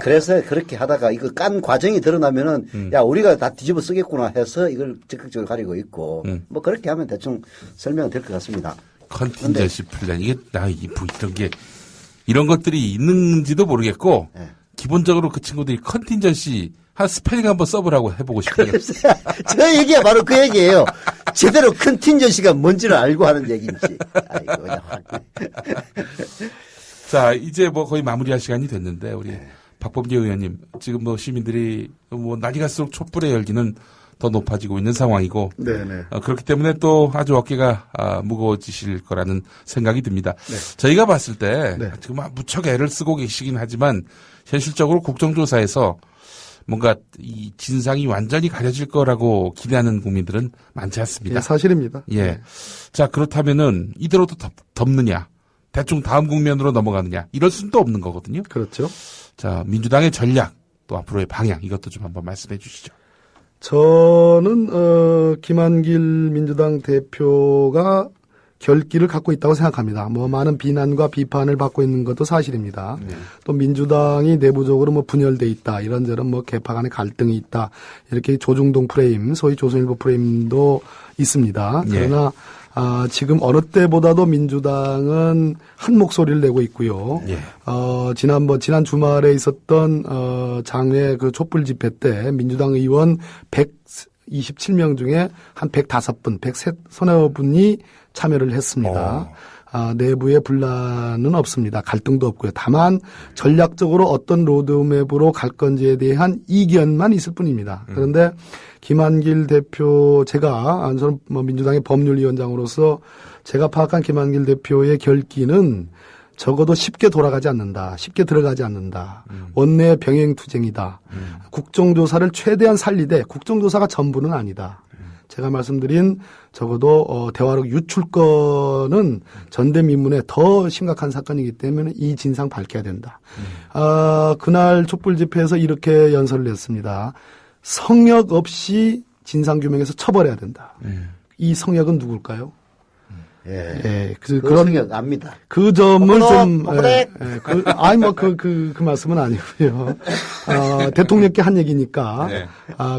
그래서 그렇게 하다가 이거 깐 과정이 드러나면은 야 우리가 다 뒤집어 쓰겠구나 해서 이걸 적극적으로 가리고 있고 뭐 그렇게 하면 대충 설명은 될 것 같습니다. 컨틴전시 플랜 이게 이런 게 이런 것들이 있는지도 모르겠고 네. 기본적으로 그 친구들이 컨틴전시 한 스펠링 한번 써보라고 해보고 싶어요. 저 얘기가 바로 그 얘기예요. 제대로 컨틴전시가 뭔지를 알고 하는 얘기인지. 아이고. 자, 이제 뭐 거의 마무리할 시간이 됐는데, 우리 박범계 의원님, 지금 뭐 시민들이 뭐 날이 갈수록 촛불의 열기는 더 높아지고 있는 상황이고, 네네. 그렇기 때문에 또 아주 어깨가 무거워지실 거라는 생각이 듭니다. 네. 저희가 봤을 때, 네. 지금 무척 애를 쓰고 계시긴 하지만, 현실적으로 국정조사에서 뭔가 이 진상이 완전히 가려질 거라고 기대하는 국민들은 많지 않습니다. 예, 사실입니다. 예. 자, 그렇다면은 이대로도 덮느냐? 대충 다음 국면으로 넘어가느냐 이럴 수는 또 없는 거거든요. 그렇죠. 자, 민주당의 전략 또 앞으로의 방향 이것도 좀 한번 말씀해 주시죠. 저는 김한길 민주당 대표가 결기를 갖고 있다고 생각합니다. 뭐 많은 비난과 비판을 받고 있는 것도 사실입니다. 또 민주당이 내부적으로 뭐 분열돼 있다. 이런저런 뭐 개파 간의 갈등이 있다. 이렇게 조중동 프레임, 소위 조선일보 프레임도 있습니다. 그러나 지금 어느 때보다도 민주당은 한 목소리를 내고 있고요. 예. 지난 주말에 있었던 장외 그 촛불 집회 때 민주당 의원 127명 중에 한 105분, 103여 분이 참여를 했습니다. 내부에 분란은 없습니다. 갈등도 없고요. 다만 전략적으로 어떤 로드맵으로 갈 건지에 대한 이견만 있을 뿐입니다. 그런데 김한길 대표 저는 민주당의 법률위원장으로서 제가 파악한 김한길 대표의 결기는 적어도 쉽게 돌아가지 않는다. 쉽게 들어가지 않는다. 원내 병행투쟁이다. 국정조사를 최대한 살리되 국정조사가 전부는 아니다. 제가 말씀드린 적어도 대화록 유출건은 전대미문에 더 심각한 사건이기 때문에 이 진상 밝혀야 된다. 그날 촛불 집회에서 이렇게 연설을 했습니다. 성역 없이 진상규명해서 처벌해야 된다. 이 성역은 누굴까요? 예. 그런 성역 압니다. 그 점을 좀, 그 말씀은 아니고요. 대통령께 한 얘기니까. 네.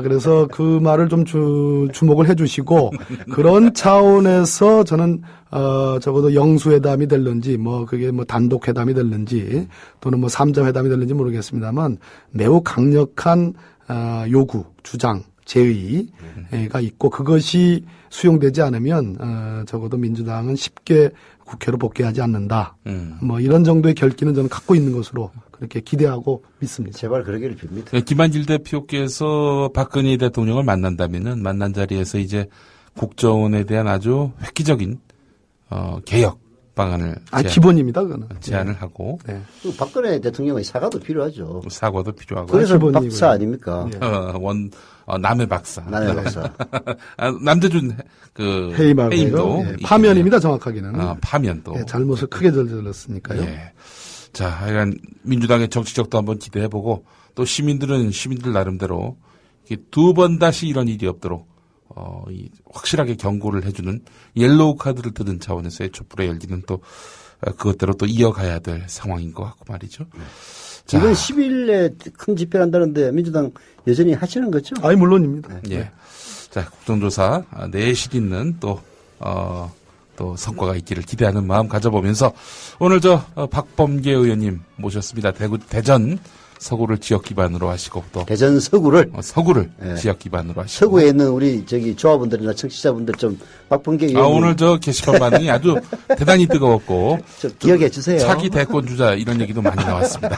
그래서 그 말을 좀 주목을 해 주시고, 그런 차원에서 저는, 적어도 영수회담이 될는지, 그게 단독회담이 될는지, 또는 3자 회담이 될는지 모르겠습니다만, 매우 강력한, 요구, 주장, 제의가 있고 그것이 수용되지 않으면 적어도 민주당은 쉽게 국회로 복귀하지 않는다. 이런 정도의 결기는 저는 갖고 있는 것으로 그렇게 기대하고 믿습니다. 제발 그러기를 빕니다. 김한길 대표께서 박근혜 대통령을 만난다면은 만난 자리에서 이제 국정원에 대한 아주 획기적인 개혁 방안을 기본입니다. 그거는 제안을 하고 박근혜 대통령의 사과도 필요하죠. 사과도 필요하고 그래서 박사 아닙니까? 남의 박사. 남의 박사. 남대준 해임도 파면입니다. 정확하게는. 파면도. 잘못을 크게 저질렀으니까요. 예. 자, 하여간 민주당의 정치적도 한번 기대해보고 또 시민들 나름대로 두 번 다시 이런 일이 없도록 확실하게 경고를 해주는 옐로우 카드를 드는 차원에서의 촛불의 열기는 또 그것대로 또 이어가야 될 상황인 것 같고 말이죠. 자. 이번 10일에 큰 집회를 한다는데 민주당 여전히 하시는 거죠? 물론입니다. 예. 자, 국정조사 내실 있는 또 성과가 있기를 기대하는 마음 가져보면서 오늘 박범계 의원님 모셨습니다. 대전 서구를 지역 기반으로 하시고 또 대전 서구를 지역 기반으로 하시고 서구에 있는 우리 조합원들이나 청취자분들 좀 박범계 의원님 오늘 게시판 반응이 아주 대단히 뜨거웠고 좀 기억해 주세요. 차기 대권 주자 이런 얘기도 많이 나왔습니다.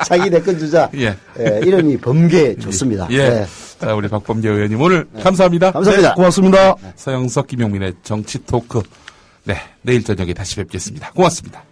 차기 대권 주자 이름이 범계 좋습니다. 예. 자, 우리 박범계 의원님 오늘 감사합니다. 감사합니다. 고맙습니다. 서영석 김용민의 정치 토크. 네, 내일 저녁에 다시 뵙겠습니다. 고맙습니다.